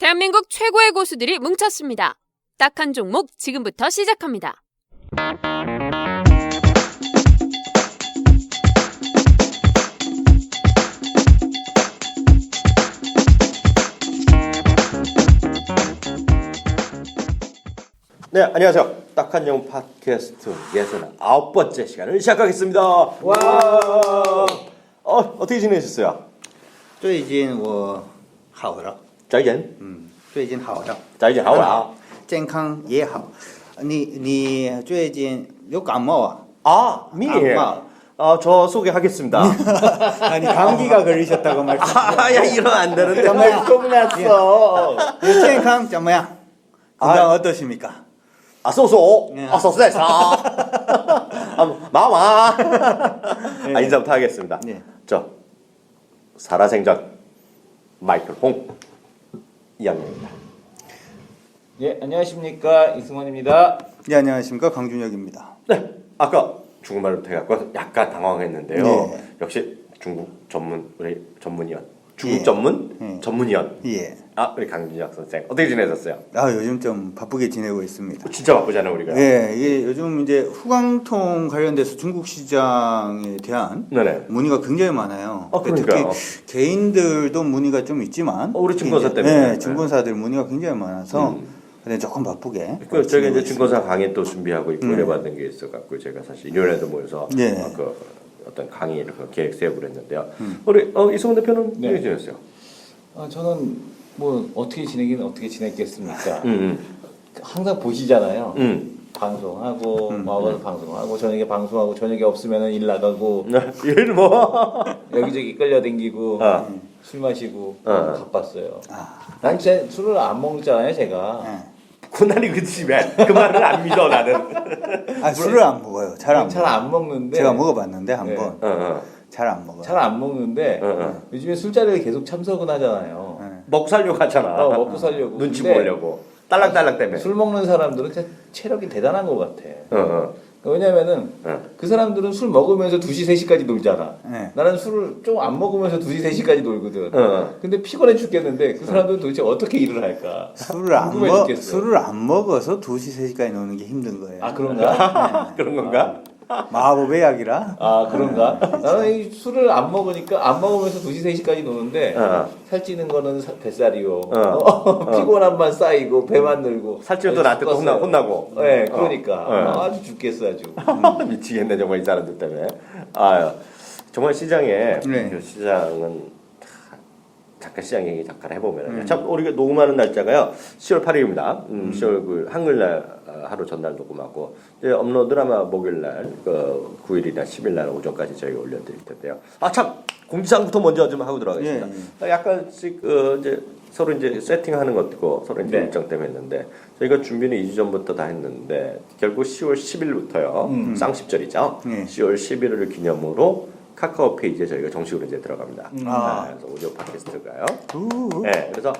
대한민국 최고의 고수들이 뭉쳤습니다. 딱 한 종목 지금부터 시작합니다. 네, 안녕하세요. 딱한종 팟캐스트 69번째 시간을 시작하겠습니다. 와! 어떻게 지내셨어요? 最近我好了， 짜이젠? 最近好了， 짜이젠 하오라. 健康也好。你最近有感冒啊？ 아, 미. 저 소개하겠습니다. 아니 감기가 걸리셨다고 말씀. 야, 이러면 안 되는데. 정말 똥났어. 健康怎么样？ 건강 어떠십니까? 소소. 예. 소소됐어. 마마. 예. 인사부터 하겠습니다. 예. 저 살아생전 마이클 홍 이양입니다. 예, 안녕하십니까 이승원입니다. 네, 안녕하십니까 강준혁입니다. 네, 아까 중국말로 돼갖고 약간 당황했는데요. 네. 역시 중국 전문 우리 전문위원, 중국 예. 전문 전문위원. 예. 우리 강준혁 선생 어떻게 지내셨어요? 요즘 좀 바쁘게 지내고 있습니다. 진짜 바쁘잖아요 우리가. 예, 이게 요즘 이제 후광통 관련돼서 중국 시장에 대한 네네. 문의가 굉장히 많아요. 그러니까요. 특히 개인들도 문의가 좀 있지만 우리 증권사 이제, 때문에. 네, 증권사들 문의가 굉장히 많아서 근데 조금 바쁘게. 그 저기 이제 지내고 증권사 강의 또 준비하고 있고 받는 게 있어갖고 제가 사실 일요일에도 모여서 네. 그 어떤 강의를 계획 세우기로 했는데요. 우리 이승훈 대표는 네. 어떻게 지냈어요? 저는 뭐 어떻게 지내긴 어떻게 지냈겠습니까? 음. 항상 보시잖아요. 음. 방송하고 와서 방송하고 저녁에 방송하고 저녁에 없으면은 일 나가고 일 뭐? 여기저기 끌려다니고 술 마시고 바빴어요. 난 제 술을 안 먹잖아요, 제가. 네. 고난이 그치면 그 말을 안 믿어 나는. 술을 안 먹어요. 잘 안 잘 먹어요. 안 먹는데 제가 먹어봤는데 네. 한번 잘 안 먹어요. 잘 안 먹는데 요즘에 술자리를 계속 참석은 하잖아요. 네. 먹고 살려고 하잖아. 먹고 살려고. 눈치 근데 보려고. 딸랑딸랑 때문에. 술 먹는 사람들은 진짜 체력이 대단한 것 같아. 어. 왜냐면은 그 사람들은 술 먹으면서 2시, 3시까지 놀잖아. 네. 나는 술을 좀 안 먹으면서 2시, 3시까지 놀거든. 어. 근데 피곤해 죽겠는데 그 사람들은 도대체 어떻게 일을 할까? 궁금해 죽겠어. 술을 안 먹어서 2시, 3시까지 노는 게 힘든 거예요. 아, 그런가? 그런 건가? 마법의 약이라. 아, 그런가? 나는 이 술을 안 먹으니까 안 먹으면서 2시, 3시까지 노는데 살찌는 거는 뱃살이요. 피곤함만 쌓이고 배만 늘고. 살찌면 또 나한테 또 혼나고. 네, 그러니까 아주 죽겠어 아주. 미치겠네 정말 이 사람들 때문에. 아유, 정말 시장에 네. 그 시장은 잠깐 시장 얘기 잠깐 해보면 참 우리가 녹음하는 날짜가요 10월 8일입니다. 10월 9일 한글날 하루 전날 녹음하고 이제 업로드는 아마 목요일날 그 9일이나 10일날 오전까지 저희가 올려드릴 텐데요. 참 공지사항부터 먼저 좀 하고 들어가겠습니다. 약간씩 이제 서로 이제 세팅하는 것고 서로 이제 일정 때문에 했는데 저희가 준비는 2주 전부터 다 했는데 결국 10월 10일부터요 쌍십절이죠. 10월 11일을 기념으로 카카오 페이지에 저희가 정식으로 이제 들어갑니다. 그래서 오디오 팟캐스트가요. 네, 그래서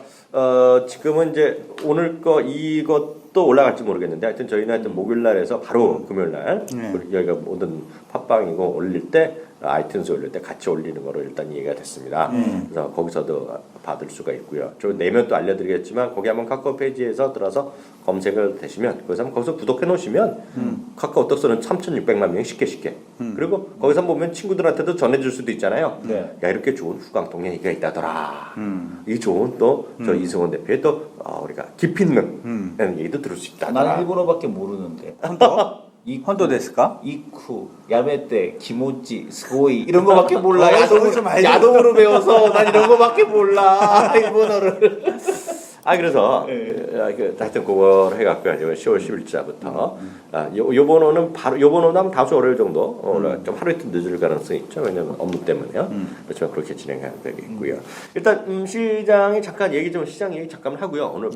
지금은 이제 오늘 거 이것도 올라갈지 모르겠는데 하여튼 저희는 하여튼 목요일 날에서 바로 금요일 날 여기가 모든 팟빵이고 올릴 때 아이튠스 올릴 때 같이 올리는 거로 일단 이해가 됐습니다. 그래서 거기서도 받을 수가 있고요. 저 내면 또 알려드리겠지만 거기 한번 카카오 페이지에서 들어서 검색을 되시면 거기서 구독해 놓으시면 카카오톡 쓰는 3,600만 명이 쉽게 그리고 거기서 보면 친구들한테도 전해줄 수도 있잖아요. 야 이렇게 좋은 후광통 얘기가 있다더라. 이 좋은 또 저 이승원 대표의 또 우리가 깊이 있는 얘기도 들을 수 있다더라. 나는 일본어밖에 모르는데. 헌도 됐을까? 이쿠, 야메떼, 기모찌, 스고이 이런 거밖에 몰라. 좀 알려줘. 야동으로 배워서 난 이런 거밖에 몰라. 일본어를. 그래서 하여튼 그걸 해갖고 10월 10일자부터 요번호는 바로 요번호는 한 다수 월요일 정도 좀 하루 이틀 늦을 가능성이 있죠. 왜냐면 업무 때문에요. 그렇지만 그렇게 진행할 계획이 있고요. 일단 시장이 잠깐 시장 얘기 잠깐 하고요. 오늘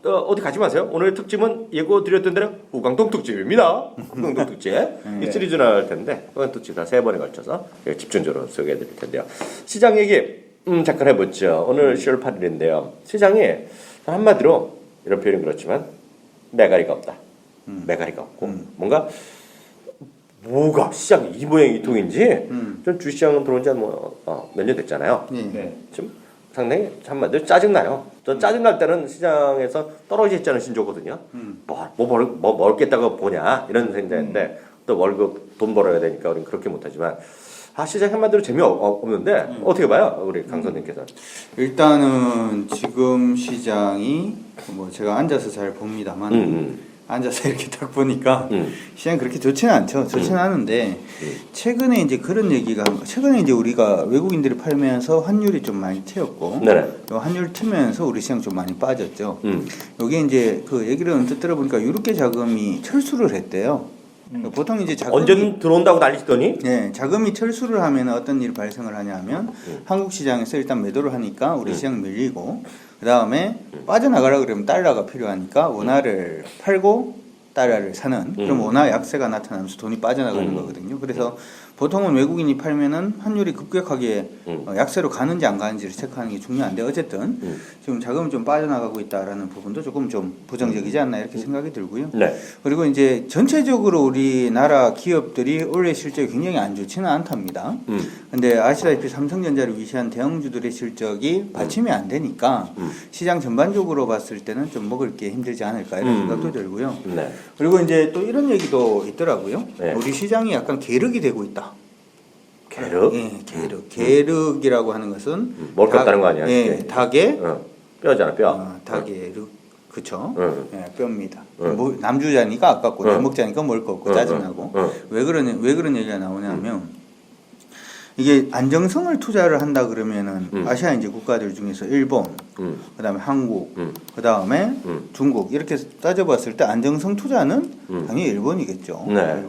어디 가지 마세요. 오늘 특집은 예고 드렸던 대로 우광동 특집입니다. 우광동 특집 이 시리즈 나올 텐데 우광동 특집 다 3번에 걸쳐서 집중적으로 소개해드릴 텐데요. 시장 얘기 잠깐 해보죠. 오늘 10월 8일인데요. 시장이 한마디로 이런 표현은 그렇지만 매가리가 없다. 매가리가 없고 뭐가 시장이 이 모양 이 통인지 전 주시장은 들어온 지 한 몇 년 됐잖아요. 네. 지금 상당히 한마디로 짜증나요. 저 짜증날 때는 시장에서 떨어져 있자는 신조거든요. 뭐 먹겠다고 보냐 이런 생각인데 또 월급 돈 벌어야 되니까 우리는 그렇게 못하지만 시장 한마디로 재미없는데 어떻게 봐요 우리 강 선생님께서? 일단은 지금 시장이 뭐 제가 앉아서 잘 봅니다만 앉아서 이렇게 딱 보니까 시장이 그렇게 좋지는 않죠. 좋지는 않은데 최근에 이제 그런 얘기가 최근에 이제 우리가 외국인들이 팔면서 환율이 좀 많이 튀었고 요 환율 튀면서 우리 시장 좀 많이 빠졌죠. 여기 이제 그 얘기를 언뜻 들어보니까 유럽계 자금이 철수를 했대요. 보통 이제 자금이 언제 들어온다고 난리치더니 네, 자금이 철수를 하면 어떤 일이 발생을 하냐면 한국 시장에서 일단 매도를 하니까 우리 시장 밀리고 그 다음에 빠져나가라 그러면 달러가 필요하니까 원화를 팔고 달러를 사는 그럼 원화 약세가 나타나면서 돈이 빠져나가는 거거든요. 그래서 보통은 외국인이 팔면은 환율이 급격하게 약세로 가는지 안 가는지를 체크하는 게 중요한데 어쨌든 지금 자금이 좀 빠져나가고 있다라는 부분도 조금 좀 부정적이지 않나 이렇게 생각이 들고요. 네. 그리고 이제 전체적으로 우리나라 기업들이 올해 실적이 굉장히 안 좋지는 않답니다. 근데 아시다시피 삼성전자를 위시한 대형주들의 실적이 받침이 안 되니까 시장 전반적으로 봤을 때는 좀 먹을 게 힘들지 않을까 이런 생각도 들고요. 네. 그리고 이제 또 이런 얘기도 있더라고요. 네. 우리 시장이 약간 계륵이 되고 있다. 계륵? 예, 계륵. 계륵이라고 하는 것은 먹겠다는 거 아니야? 예, 닭의 뼈잖아 뼈. 닭의 륵, 그쵸? 응. 예, 뼈입니다. 뭐 남주자니까 아깝고 내먹자니까 멀 거 없고 짜증나고 왜 그런 얘기가 나오냐면 이게 안정성을 투자를 한다 그러면은 아시아 이제 국가들 중에서 일본, 그다음에 한국, 그다음에 중국 이렇게 따져봤을 때 안정성 투자는 당연히 일본이겠죠. 네.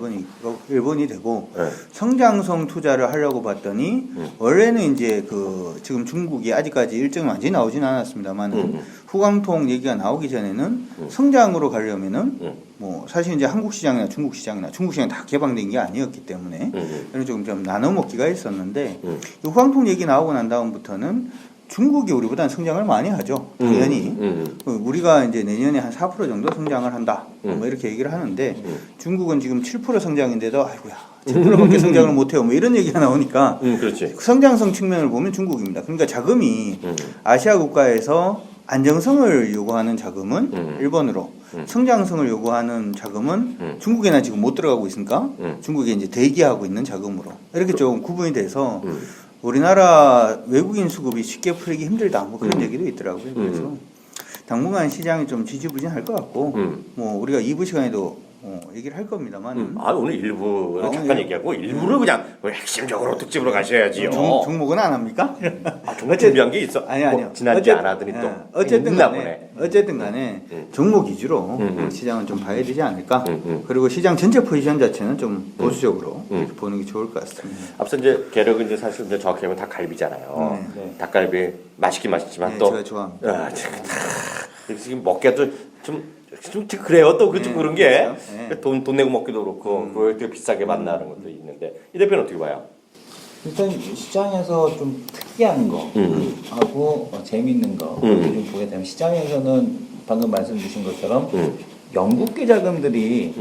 일본이 되고 네. 성장성 투자를 하려고 봤더니 원래는 이제 그 지금 중국이 아직까지 일정이 완전히 나오진 않았습니다만 후광통 얘기가 나오기 전에는 성장으로 가려면은 뭐 사실 이제 한국 시장이나 중국 시장이 다 개방된 게 아니었기 때문에 이런 좀 나눠 먹기가 있었는데 이 후광통 얘기 나오고 난 다음부터는 중국이 우리보다는 성장을 많이 하죠. 당연히 우리가 이제 내년에 한 4% 정도 성장을 한다. 뭐 이렇게 얘기를 하는데 중국은 지금 7% 성장인데도 아이고야 7%밖에 성장을 못해요. 뭐 이런 얘기가 나오니까 그렇지. 성장성 측면을 보면 중국입니다. 그러니까 자금이 아시아 국가에서 안정성을 요구하는 자금은 일본으로 성장성을 요구하는 자금은 중국에나 지금 못 들어가고 있으니까 중국에 이제 대기하고 있는 자금으로 이렇게 좀 구분이 돼서 우리나라 외국인 수급이 쉽게 풀리기 힘들다 뭐 그런 얘기도 있더라고요. 그래서 당분간 시장이 좀 지지부진할 것 같고 뭐 우리가 2부 시간에도 얘기를 할 겁니다만 오늘 일부는 잠깐 얘기하고 일부를 그냥 핵심적으로 특집으로 가셔야지요. 종목은 안 합니까? 정말 준비한 게 있어. 아니요. 지난주에 안 하더니 또 어쨌든 간에 종목 위주로 시장은 좀 봐야 되지 않을까. 그리고 시장 전체 포지션 자체는 좀 보수적으로 보는 게 좋을 것 같습니다. 앞서 이제 계력은 이제 사실 이제 정확히 하면 닭갈비잖아요. 닭갈비 맛있긴 맛있지만 또 제가 좋아합니다. 지금 먹기도 좀 그래요. 또 그런 게 네. 돈 내고 먹기도 그렇고 그걸 되게 비싸게 만나는 것도 있는데 이 대표는 어떻게 봐요? 일단 시장에서 좀 특이한 거 하고 재미있는 거 좀 보게 되면 시장에서는 방금 말씀 주신 것처럼 영국계 자금들이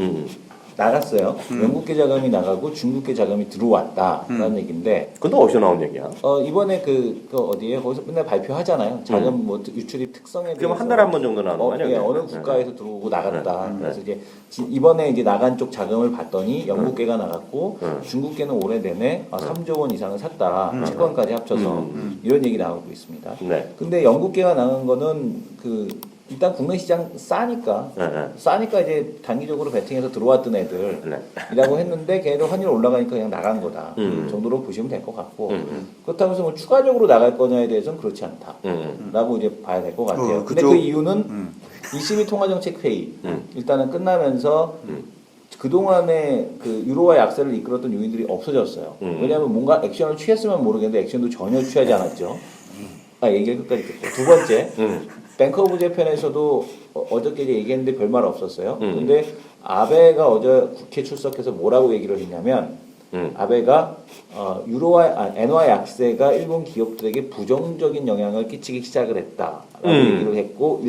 나갔어요. 영국계 자금이 나가고 중국계 자금이 들어왔다라는 얘기인데. 그건 또 어디서 나온 얘기야? 이번에 그 어디에 거기서 맨날 발표하잖아요. 자금 뭐 유출입 특성에 대해서. 그럼 한 달에 한 번 정도 나오는 거 아니야? 예, 어느 국가에서 들어오고 나갔다. 그래서 이제 이번에 이제 나간 쪽 자금을 봤더니 영국계가 나갔고 중국계는 올해 내내 3조 원 이상을 샀다. 채권까지 합쳐서 이런 얘기 나오고 있습니다. 네. 근데 영국계가 나간 거는 일단 국내 시장 싸니까 이제 단기적으로 베팅해서 들어왔던 애들이라고 했는데 걔네들 환율 올라가니까 그냥 나간 거다 정도로 보시면 될 것 같고 그렇다고 해서 뭐 추가적으로 나갈 거냐에 대해서는 그렇지 않다라고 이제 봐야 될 것 같아요. 근데 그 이유는 ECB 통화정책회의 일단은 끝나면서 그동안에 그 유로화 약세를 이끌었던 요인들이 없어졌어요. 왜냐하면 뭔가 액션을 취했으면 모르겠는데 액션도 전혀 취하지 않았죠. 얘기를 끝까지 듣고 두 번째 뱅크 오브 재팬에서도 어저께 이제 얘기했는데 별말 없었어요. 근데 아베가 어제 국회 출석해서 뭐라고 얘기를 했냐면 아베가 엔화 약세가 일본 기업들에게 부정적인 영향을 끼치기 시작을 했다라고 얘기를 했고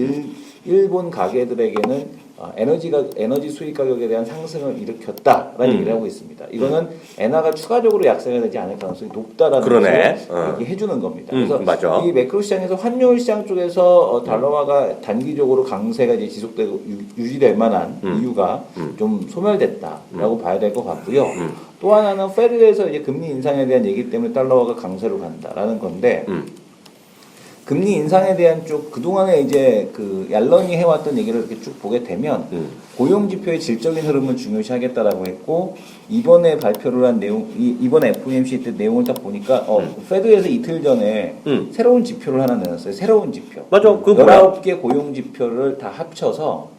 일본 가게들에게는 에너지 수입 가격에 대한 상승을 일으켰다라는 얘기를 하고 있습니다. 이거는 엔화가 추가적으로 약세가 되지 않을 가능성이 높다라는 그러네. 것을 얘기해 주는 겁니다. 그래서 맞아. 이 매크로 시장에서 환율 시장 쪽에서 달러화가 단기적으로 강세가 이제 지속되고 유지될 만한 이유가 좀 소멸됐다라고 봐야 될 것 같고요. 또 하나는 페드에서 이제 금리 인상에 대한 얘기 때문에 달러화가 강세로 간다라는 건데. 금리 인상에 대한 쪽 그동안에 이제 그 얄런이 해왔던 얘기를 이렇게 쭉 보게 되면 고용 지표의 질적인 흐름을 중요시하겠다라고 했고 이번에 발표를 한 내용 이번 FOMC 때 내용을 딱 보니까 페드에서 이틀 전에 새로운 지표를 하나 내놨어요. 새로운 지표. 맞아. 그 뭐야? 19개 고용 지표를 다 합쳐서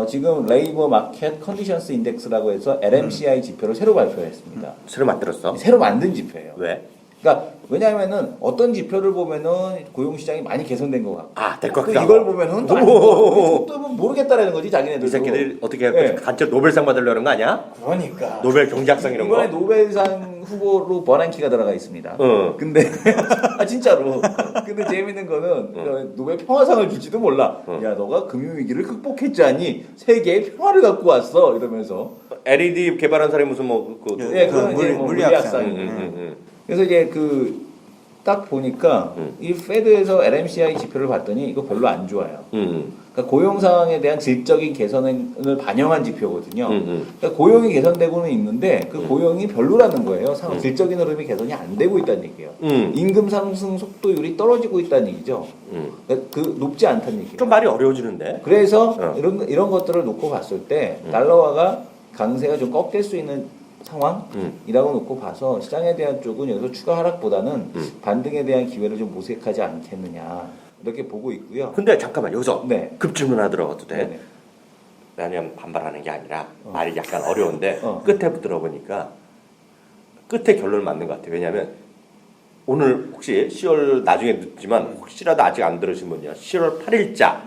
지금 레이버 마켓 컨디션스 인덱스라고 해서 LMCI 지표를 새로 발표했습니다. 새로 만들었어? 새로 만든 지표예요. 왜? 그러니까 왜냐하면은 어떤 지표를 보면은 고용 시장이 많이 개선된 것 같고 될 것 또 같기도 이걸 하고. 보면은 또 모르겠다라는 거지 자기네들도. 이 새끼들 어떻게 네. 간첩 노벨상 받으려는 거 아니야? 그러니까 노벨 경제학상 이런 거? 이번에 노벨상 후보로 버냉키가 들어가 있습니다. 근데 진짜로. 근데 재밌는 거는 노벨 평화상을 줄지도 몰라. 야 너가 금융위기를 극복했자니 세계의 평화를 갖고 왔어 이러면서. LED 개발한 사람이 무슨 그건 이제 물리학상. 그래서 이제 딱 보니까 이 페드에서 LMCI 지표를 봤더니 이거 별로 안 좋아요. 그러니까 고용 상황에 대한 질적인 개선을 반영한 지표거든요. 그러니까 고용이 개선되고는 있는데 그 고용이 별로라는 거예요. 질적인 흐름이 개선이 안 되고 있다는 얘기예요. 임금 상승 속도율이 떨어지고 있다는 얘기죠. 그러니까 높지 않다는 얘기예요. 좀 말이 어려워지는데. 그래서 이런 것들을 놓고 봤을 때 달러화가 강세가 좀 꺾일 수 있는 상황이라고 놓고 봐서 시장에 대한 쪽은 여기서 추가 하락보다는 반등에 대한 기회를 좀 모색하지 않겠느냐 이렇게 보고 있고요. 근데 잠깐만 여기서 네. 급질문 하나 들어가도 돼? 네네. 왜냐면 반발하는 게 아니라 말이 약간 어려운데 끝에 들어보니까 끝에 결론을 맞는 것 같아요. 왜냐하면 오늘 혹시 10월 나중에 늦지만 혹시라도 아직 안 들으신 분이요. 10월 8일자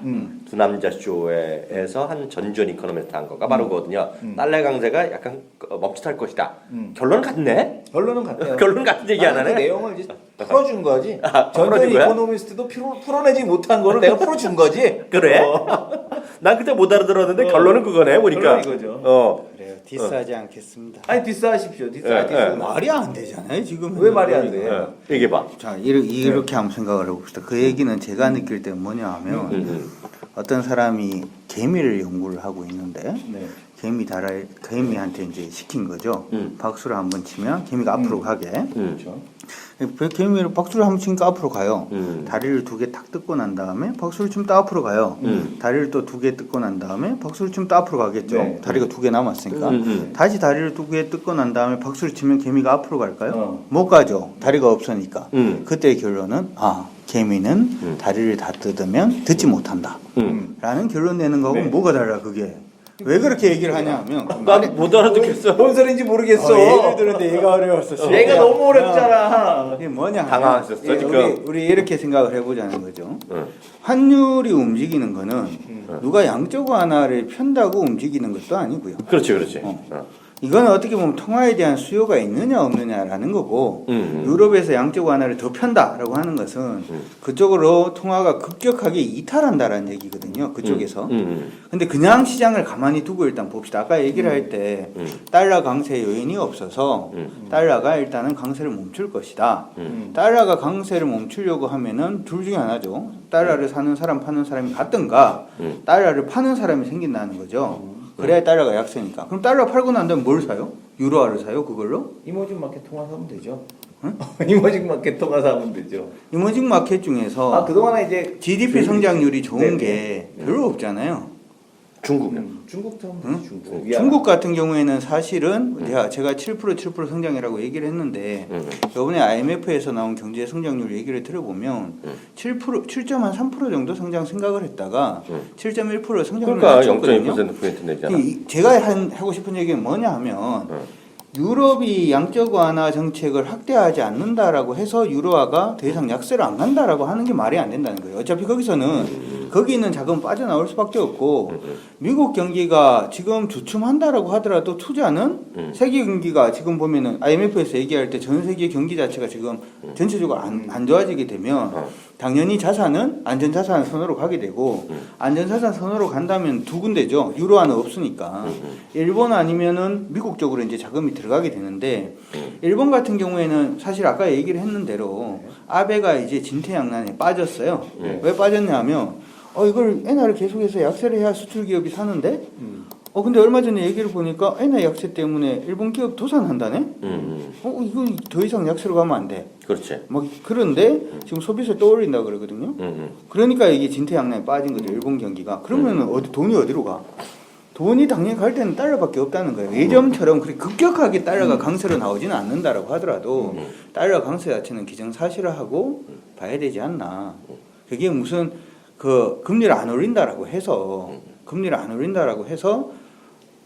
두 남자 쇼에서 한 전지현 이코노미스트 한 거가 바로 그거거든요. 달러 강세가 약간 멈칫할 것이다. 결론은 같네? 결론은 같아요. 결론 같은 얘기 안 하네? 그 내용을 이제 풀어준 거지. 전전 풀어준 거야? 이코노미스트도 풀어내지 못한 거를 내가 풀어준 거지. 그래? 난 그때 못 알아들었는데 결론은 그거네 보니까. 결론은 이거죠. 그래요. 디스하지 않겠습니다. 아니 디스하십시오. 말이 안 되잖아요 지금. 왜 말이 안 돼? 얘기해봐. 자 이렇게 한번 생각을 해봅시다. 그 얘기는 제가 느낄 때 뭐냐 하면 어떤 사람이 개미를 연구를 하고 있는데 네. 개미한테 이제 시킨 거죠. 박수를 한번 치면 개미가 앞으로 가게. 그렇죠. 개미를 박수를 한번 치니까 앞으로 가요. 다리를 두 개 탁 뜯고 난 다음에 박수를 치면 또 앞으로 가요. 다리를 또 두 개 뜯고 난 다음에 박수를 치면 또 앞으로 가겠죠. 네. 다리가 두 개 남았으니까. 다시 다리를 두 개 뜯고 난 다음에 박수를 치면 개미가 앞으로 갈까요? 못 가죠. 다리가 없으니까. 그때의 결론은 개미는 다리를 다 뜯으면 듣지 못한다. 라는 결론 내는 거하고 뭐가 달라 그게. 왜 그렇게 얘기를 하냐 하면 난 못 알아듣겠어. 뭔 소리인지 모르겠어. 예를 들었는데 얘가 어려웠어. 얘가 너무 어렵잖아. 이게 뭐냐? 당황했었어, 지금. 우리 이렇게 생각을 해보자는 거죠. 환율이 움직이는 거는 누가 양적 완화를 편다고 움직이는 것도 아니고요. 그렇지. 이거는 어떻게 보면 통화에 대한 수요가 있느냐 없느냐라는 거고 유럽에서 양적 완화를 더 편다라고 하는 것은 그쪽으로 통화가 급격하게 이탈한다라는 얘기거든요. 그쪽에서. 근데 그냥 시장을 가만히 두고 일단 봅시다. 아까 얘기를 할 때 달러 강세 요인이 없어서 달러가 일단은 강세를 멈출 것이다. 달러가 강세를 멈추려고 하면은 둘 중에 하나죠. 달러를 사는 사람 파는 사람이 같든가 달러를 파는 사람이 생긴다는 거죠. 그래야 달러가 약세니까. 그럼 달러 팔고 난 다음에 뭘 사요? 유로화를 사요? 그걸로? 이머징 마켓 통화 사면 되죠. 이머징 마켓 통화 사면 되죠. 이머징 마켓 중에서 그동안에 이제 GDP 성장률이 좋은 네네. 게 별로 없잖아요. 중국은. 중국 사면 되죠. 중국 같은 경우에는 사실은 제가 7% 성장이라고 얘기를 했는데 이번에 IMF에서 나온 경제 성장률 얘기를 들어보면 7.3% 정도 성장 생각을 했다가 7.1% 성장률을 그러니까 낮췄거든요. 0.1% 내잖아. 제가 하고 싶은 얘기는 뭐냐 하면 유럽이 양적 완화 정책을 확대하지 않는다라고 해서 유로화가 더 이상 약세를 안 간다라고 하는 게 말이 안 된다는 거예요. 어차피 거기서는 거기 있는 자금은 빠져나올 수밖에 없고 미국 경기가 지금 주춤한다라고 하더라도 투자는 세계 경기가 지금 보면은 IMF에서 얘기할 때 전 세계 경기 자체가 지금 전체적으로 안 좋아지게 되면 당연히 자산은 안전자산 선으로 가게 되고 안전자산 선으로 간다면 두 군데죠. 유로화는 없으니까 일본 아니면은 미국 쪽으로 이제 자금이 들어가게 되는데 일본 같은 경우에는 사실 아까 얘기를 했는 대로 아베가 이제 진퇴양난에 빠졌어요. 왜 빠졌냐면 이걸 엔화를 계속해서 약세를 해야 수출 기업이 사는데 근데 얼마 전에 얘기를 보니까 엔화 약세 때문에 일본 기업 도산한다네. 이거 더 이상 약세로 가면 안 돼. 그렇지. 뭐 그런데 지금 소비세 또 올린다 그러거든요. 그러니까 이게 진퇴양난에 빠진 거죠. 일본 경기가. 그러면은 돈이 어디로 가? 돈이 당연히 갈 때는 달러밖에 없다는 거예요. 예전처럼 그렇게 급격하게 달러가 강세로 나오지는 않는다라고 하더라도 달러 강세 자체는 기정사실화하고 봐야 되지 않나. 그게 무슨 그 금리를 안 올린다라고 해서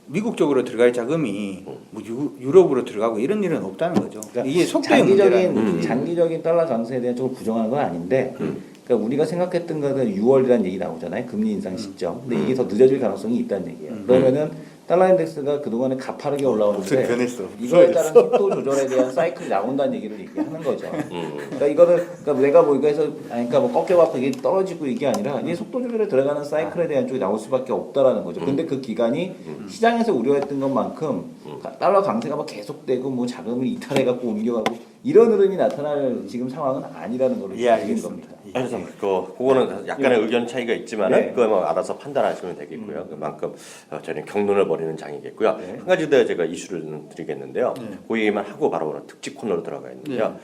미국 쪽으로 들어갈 자금이 뭐 유럽으로 들어가고 이런 일은 없다는 거죠. 그러니까 이게 속도의 문제라는 장기적인 달러 강세에 대한 쪽을 부정하는 건 아닌데 그러니까 우리가 생각했던 거는 6월이라는 얘기 나오잖아요. 금리 인상 시점. 근데 이게 더 늦어질 가능성이 있다는 얘기예요. 그러면은 달러 인덱스가 그동안에 가파르게 올라오는데 변했어. 이거에 따른 속도 조절에 대한 사이클이 나온다는 얘기를 얘기하는 거죠. 그러니까 이거는 내가 뭐 이거에서 그러니까 뭐 꺾여갖고 이게 떨어지고 이게 아니라 이게 속도 조절에 들어가는 사이클에 대한 쪽이 나올 수밖에 없다라는 거죠. 근데 그 기간이 시장에서 우려했던 것만큼 달러 강세가 막 계속되고 뭐 자금을 이탈해갖고 옮겨가고 이런 흐름이 나타날 지금 상황은 아니라는 걸 얘기하는 겁니다. 그래서 그거는 약간의 의견 차이가 있지만은 네. 그거 뭐 알아서 판단하시면 되겠고요. 그만큼 저는 경륜을 벌이는 장이겠고요. 한 가지 더 제가 이슈를 드리겠는데요. 그 얘기만 하고 바로 특집 코너로 들어가 있는데요.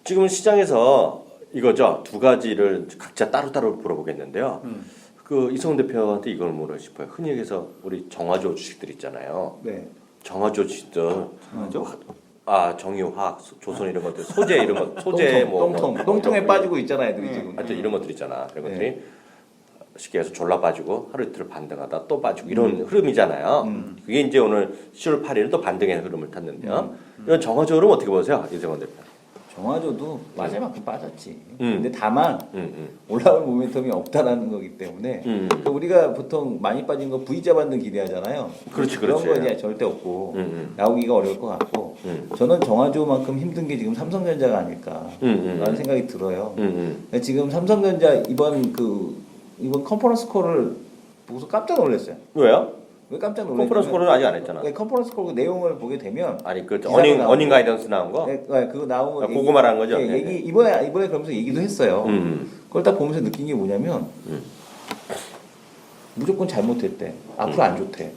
지금 시장에서 이거죠. 두 가지를 각자 따로따로 물어보겠는데요. 그 이성훈 대표한테 이걸 물어 싶어요. 흔히 얘기해서 우리 정화조 주식들 있잖아요. 네. 정화조 주식들. 정유화학, 조선 이런 것들, 소재 이런 것, 똥통에 빠지고 있잖아요, 애들이 지금. 하여튼 이런 것들 있잖아. 그런 것들이 쉽게 해서 졸라 빠지고 하루 이틀 반등하다 또 빠지고 이런 흐름이잖아요. 그게 이제 오늘 10월 8일 또 반등의 흐름을 tas는데요. 이런 정화조 흐름 어떻게 보세요, 이성훈 대표? 정화조도 빠질 만큼 빠졌지. 근데 다만 올라올 모멘텀이 없다라는 거기 때문에 그러니까 우리가 보통 많이 빠진 거 V자 반등 기대하잖아요. 그렇지. 그런 거 이제 절대 없고 나오기가 어려울 것 같고 저는 정화조만큼 힘든 게 지금 삼성전자가 아닐까라는 생각이 들어요. 그러니까 지금 삼성전자 이번 컨퍼런스 콜을 보고서 깜짝 놀랐어요. 왜요? 왜 깜짝 놀랐냐면 컨퍼런스 콜은 아직 안 했잖아. 컨퍼런스 콜 내용을 보게 되면 아니 그 어닝 가이던스 나온 거? 네, 그거 나온 거 그거 말하는 거죠? 네, 얘기 이번에 그러면서 얘기도 했어요. 그걸 딱 보면서 느낀 게 뭐냐면 무조건 잘못했대. 앞으로 안 좋대.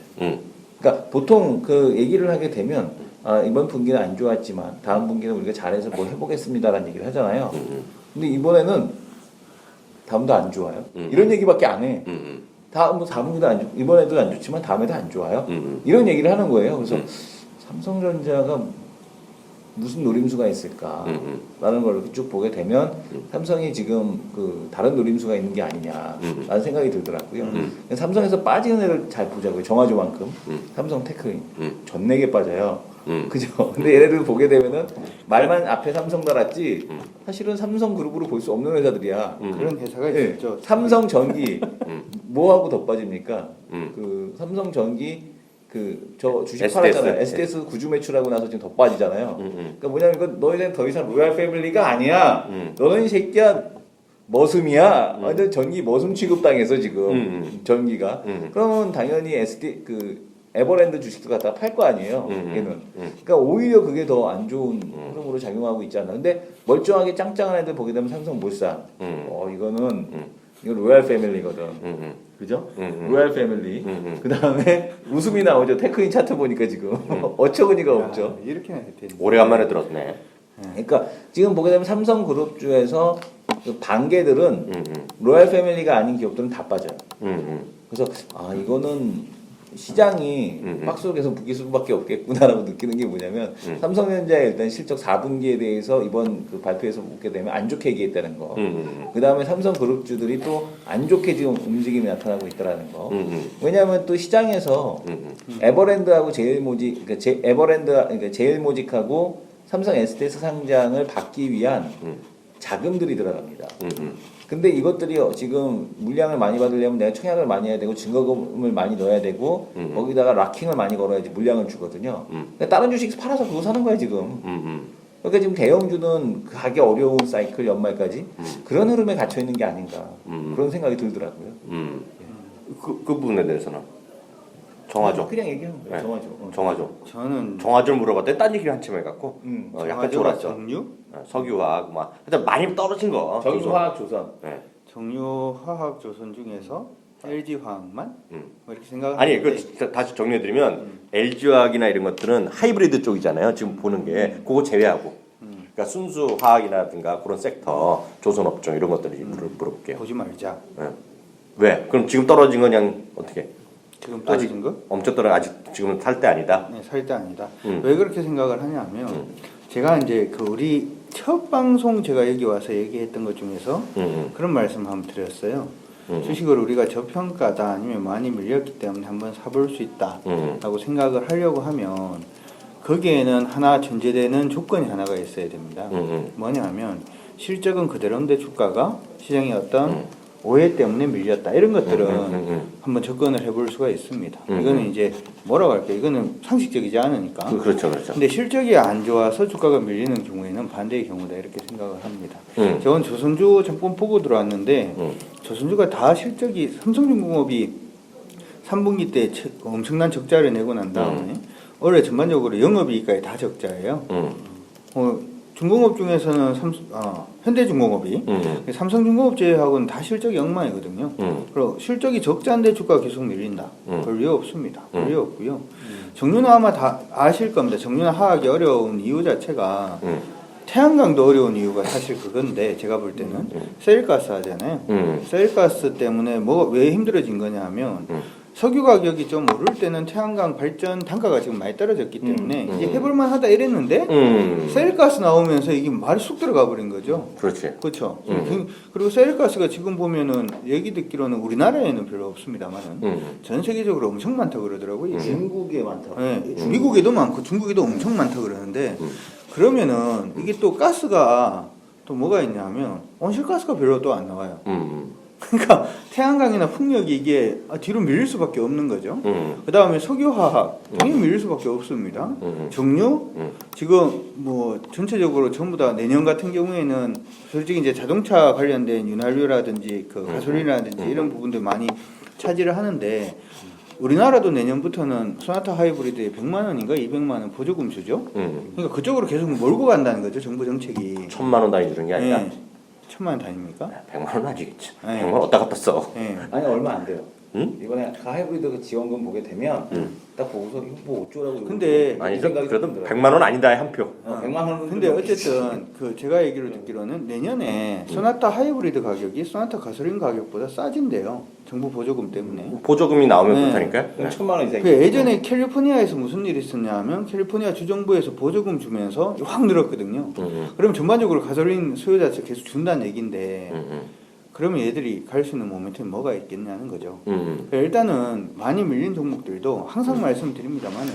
그러니까 보통 그 얘기를 하게 되면 이번 분기는 안 좋았지만 다음 분기는 우리가 잘해서 뭘 해보겠습니다라는 얘기를 하잖아요. 근데 이번에는 다음도 안 좋아요. 이런 얘기밖에 안 해. 다음 4분기도 안 좋고 이번에도 안 좋지만 다음에도 안 좋아요. 이런 얘기를 하는 거예요. 그래서 삼성전자가 무슨 노림수가 있을까라는 걸 이렇게 쭉 보게 되면 삼성이 지금 그 다른 노림수가 있는 게 아니냐라는 생각이 들더라고요. 삼성에서 빠지는 애를 잘 보자고요. 정화조만큼 삼성 테크인 전내게 빠져요. 그죠? 근데 얘네들 보게 되면은 말만 앞에 삼성 달았지 사실은 삼성 그룹으로 볼 수 없는 회사들이야. 그런 회사가 네. 있죠. 삼성 전기 뭐하고 더 빠집니까? 그 삼성 전기 저 주식 SDS. 팔았잖아요. SDS 구주 매출하고 나서 지금 더 빠지잖아요. 그러니까 뭐냐면 이건 너희는 더 이상 로얄 패밀리가 아니야. 너는 이 새끼야 머슴이야. 완전 전기 머슴 취급당해서 지금 전기가. 그러면 당연히 에버랜드 주식도 갖다가 팔 거 아니에요. 얘는. 그러니까 오히려 그게 더 안 좋은 흐름으로 작용하고 있지 않나. 근데 멀쩡하게 짱짱한 애들 보게 되면 삼성물산. 이거 로얄 패밀리거든. 그죠? 로얄 패밀리. 그 다음에 웃음이 나오죠. 테크인 차트 보니까 지금 어처구니가 없죠. 이렇게 했더니 오래간만에 들었네. 그러니까 지금 보게 되면 삼성그룹 중에서 그 반개들은 로얄 패밀리가 아닌 기업들은 다 빠져요. 그래서 이거는 시장이 박스로 계속 묶일 수밖에 없겠구나라고 느끼는 게 뭐냐면 삼성전자의 일단 실적 4분기에 대해서 이번 그 발표에서 묻게 되면 안 좋게 얘기했다는 거. 그 다음에 삼성그룹주들이 또 안 좋게 지금 움직임이 나타나고 있다라는 거. 왜냐하면 또 시장에서 에버랜드하고 제일모직하고 삼성 SDS 상장을 받기 위한 자금들이 들어갑니다. 근데 이것들이 지금 물량을 많이 받으려면 내가 청약을 많이 해야 되고 증거금을 많이 넣어야 되고 거기다가 락킹을 많이 걸어야지 물량을 주거든요. 그러니까 다른 주식 팔아서 그거 사는 거야 지금. 그러니까 지금 대형주는 가기 어려운 사이클 연말까지 그런 흐름에 갇혀 있는 게 아닌가 그런 생각이 들더라고요. 그 부분에 대해서는 정하죠. 그냥 얘기하는 거예요. 네. 정하죠. 정하죠. 저는 정화를 물어봤더니 딴 얘기를 한참 해갖고 약간 쫄았죠. 정유? 석유화학 막 하여튼 많이 떨어진 거. 정유화학 조선. 네. 정유화학 조선 중에서 LG화학만 뭐 이렇게 생각을 아니 하는데 그 다시 정리해드리면 LG화학이나 이런 것들은 하이브리드 쪽이잖아요. 지금 보는 게 그거 제외하고. 그러니까 순수 화학이라든가 그런 섹터, 조선업종 이런 것들을 물어볼게요. 보지 말자. 네. 왜? 그럼 지금 떨어진 건 그냥 어떻게? 지금 떨어진 거? 엄청 떨어 아직 지금은 살 때 아니다. 네, 살 때 아니다. 왜 그렇게 생각을 하냐면 제가 이제 그 우리 첫 방송 제가 여기 와서 얘기했던 것 중에서 그런 말씀 한번 드렸어요. 주식을 우리가 저평가다 아니면 많이 밀렸기 때문에 한번 사볼 수 있다라고 생각을 하려고 하면 거기에는 하나 전제되는 조건이 하나가 있어야 됩니다. 뭐냐면 실적은 그대로인데 주가가 시장의 어떤 오해 때문에 밀렸다 이런 것들은 한번 접근을 해볼 수가 있습니다. 이거는 이제 뭐라고 할까요? 이거는 상식적이지 않으니까. 그렇죠, 그렇죠. 근데 실적이 안 좋아서 주가가 밀리는 경우에는 반대의 경우다 이렇게 생각을 합니다. 저는 조선주 잠깐 보고 들어왔는데 조선주가 다 실적이 삼성중공업이 3분기 때 엄청난 적자를 내고 난 다음에 올해 전반적으로 영업이익까지 다 적자예요. 중공업 중에서는 현대중공업이 삼성중공업 제외하고는 다 실적이 엉망이거든요. 그리고 실적이 적자인데 주가가 계속 밀린다. 별 이유 없습니다. 별 이유 없고요. 정유나 아마 다 아실 겁니다. 정유나 하악이 어려운 이유 자체가 태양광도 어려운 이유가 사실 그건데 제가 볼 때는 세일가스 하잖아요. 세일가스 때문에 왜 힘들어진 거냐 하면 석유 가격이 좀 오를 때는 태양광 발전 단가가 지금 많이 떨어졌기 때문에 이제 해볼만 하다 이랬는데 세일가스 나오면서 이게 말이 쑥 들어가 버린 거죠. 그렇지. 그렇죠. 그리고 세일가스가 지금 보면은 얘기 듣기로는 우리나라에는 별로 없습니다만은 전 세계적으로 엄청 많다고 그러더라고요. 이게. 중국에 많다고. 네, 미국에도 많고 중국에도 엄청 많다고 그러는데 그러면은 이게 또 가스가 또 뭐가 있냐면 온실가스가 별로 또 안 나와요. 그러니까 태양광이나 풍력이 이게 뒤로 밀릴 수밖에 없는 거죠. 그 다음에 석유화학 당연히 밀릴 수밖에 없습니다. 정유 지금 뭐 전체적으로 전부 다 내년 같은 경우에는 솔직히 이제 자동차 관련된 윤활유라든지 그 가솔린이라든지 이런 부분들 많이 차지를 하는데 우리나라도 내년부터는 소나타 하이브리드에 100만 원인가 200만 원 보조금 주죠. 그러니까 그쪽으로 계속 몰고 간다는 거죠. 정부 정책이. 1,000만 원 단위 주는 게 아니라. 네. 1,000만 원 단위입니까? 100만 원 아니겠지. 네. 100만 원 어디다 갖다 써. 네. 아니 얼마 안 돼요. 응? 이번에 그 하이브리드 그 지원금 보게 되면 딱 보고서 이거 뭐 어쩌라고. 근데 아니 이 생각이 그래도 들더라고요. 100만 원 아니다 한 표. 100만 원은 근데 어쨌든 그 제가 얘기를 듣기로는 내년에 소나타 하이브리드 가격이 소나타 가솔린 가격보다 싸진대요. 정부 보조금 때문에. 보조금이 나오면 네. 그렇다니까요. 네. 1,000만 원 이상. 그 예전에 캘리포니아에서 무슨 일이 있었냐면 캘리포니아 주정부에서 보조금 주면서 확 늘었거든요. 그럼 전반적으로 가솔린 수요 자체 계속 준다는 얘기인데 그러면 얘들이 갈 수 있는 모멘텀이 뭐가 있겠냐는 거죠. 그러니까 일단은 많이 밀린 종목들도 항상 말씀드립니다만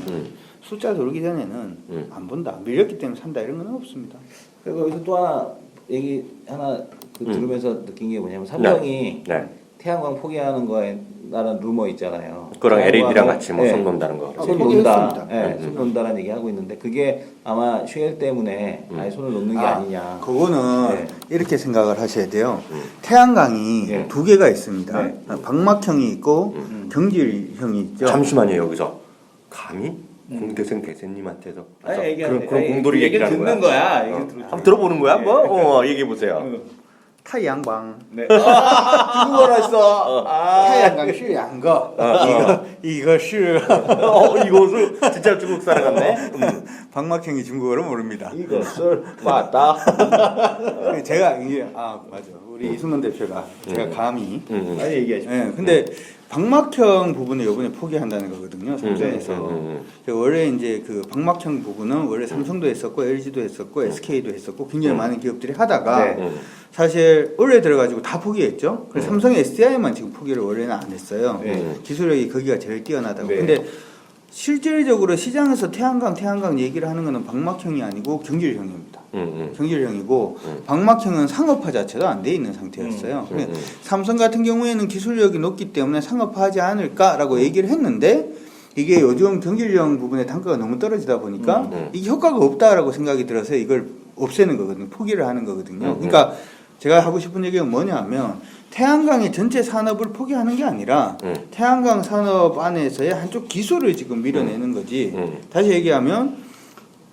숫자 돌기 전에는 안 본다. 밀렸기 때문에 산다 이런 건 없습니다. 그리고 여기서 또 하나 얘기 하나 들으면서 느낀 게 뭐냐면 삼성이 네. 태양광 포기하는 거에 나는 루머 있잖아요. 그거랑 태양광을- LAD랑 같이 뭐 네. 손 놓는다는 거. 손 놓는다. 포기했습니다. 네, 손 놓는다라는 얘기 하고 있는데 그게 아마 쉘 때문에 아예 손을 놓는 게 아니냐. 그거는 네. 이렇게 생각을 하셔야 돼요. 태양광이 네. 두 개가 있습니다. 네. 방막형이 있고 경질형이 있죠. 잠시만요 여기서 감히 공대생 대세님한테서 그런 공돌이 얘기를 하는 듣는 거야. 거야. 한번 들어보는 거야? 뭐 얘기해 보세요. 태양광. 네. 중국어로 했어. 태양광是两个 이거 是 이것을 진짜 중국 사람 같네. 방막형이 중국어를 모릅니다. 이것을 맞다. 제가 이게 맞아. 우리 이승만 대표가 제가 감히 아니 얘기하시. 네, 근데 방막형 부분을 이번에 포기한다는 거거든요. 삼성에서. 원래 이제 그 방막형 부분은 원래 삼성도 했었고 LG도 했었고 SK도 했었고 굉장히 많은 기업들이 하다가 사실 원래 들어가지고 다 포기했죠. 그래서 삼성의 SDI만 지금 포기를 원래는 안 했어요. 기술력이 거기가 제일 뛰어나다고. 네. 근데 실질적으로 시장에서 태양광 얘기를 하는 거는 박막형이 아니고 경질형입니다. 경질형이고 박막형은 상업화 자체도 안 돼 있는 상태였어요. 그러니까 삼성 같은 경우에는 기술력이 높기 때문에 상업화하지 않을까라고 얘기를 했는데 이게 요즘 경질형 부분의 단가가 너무 떨어지다 보니까 이게 효과가 없다라고 생각이 들어서 이걸 없애는 거거든요. 포기를 하는 거거든요. 그러니까 제가 하고 싶은 얘기가 뭐냐면 태양광의 전체 산업을 포기하는 게 아니라 태양광 산업 안에서의 한쪽 기술을 지금 밀어내는 거지. 다시 얘기하면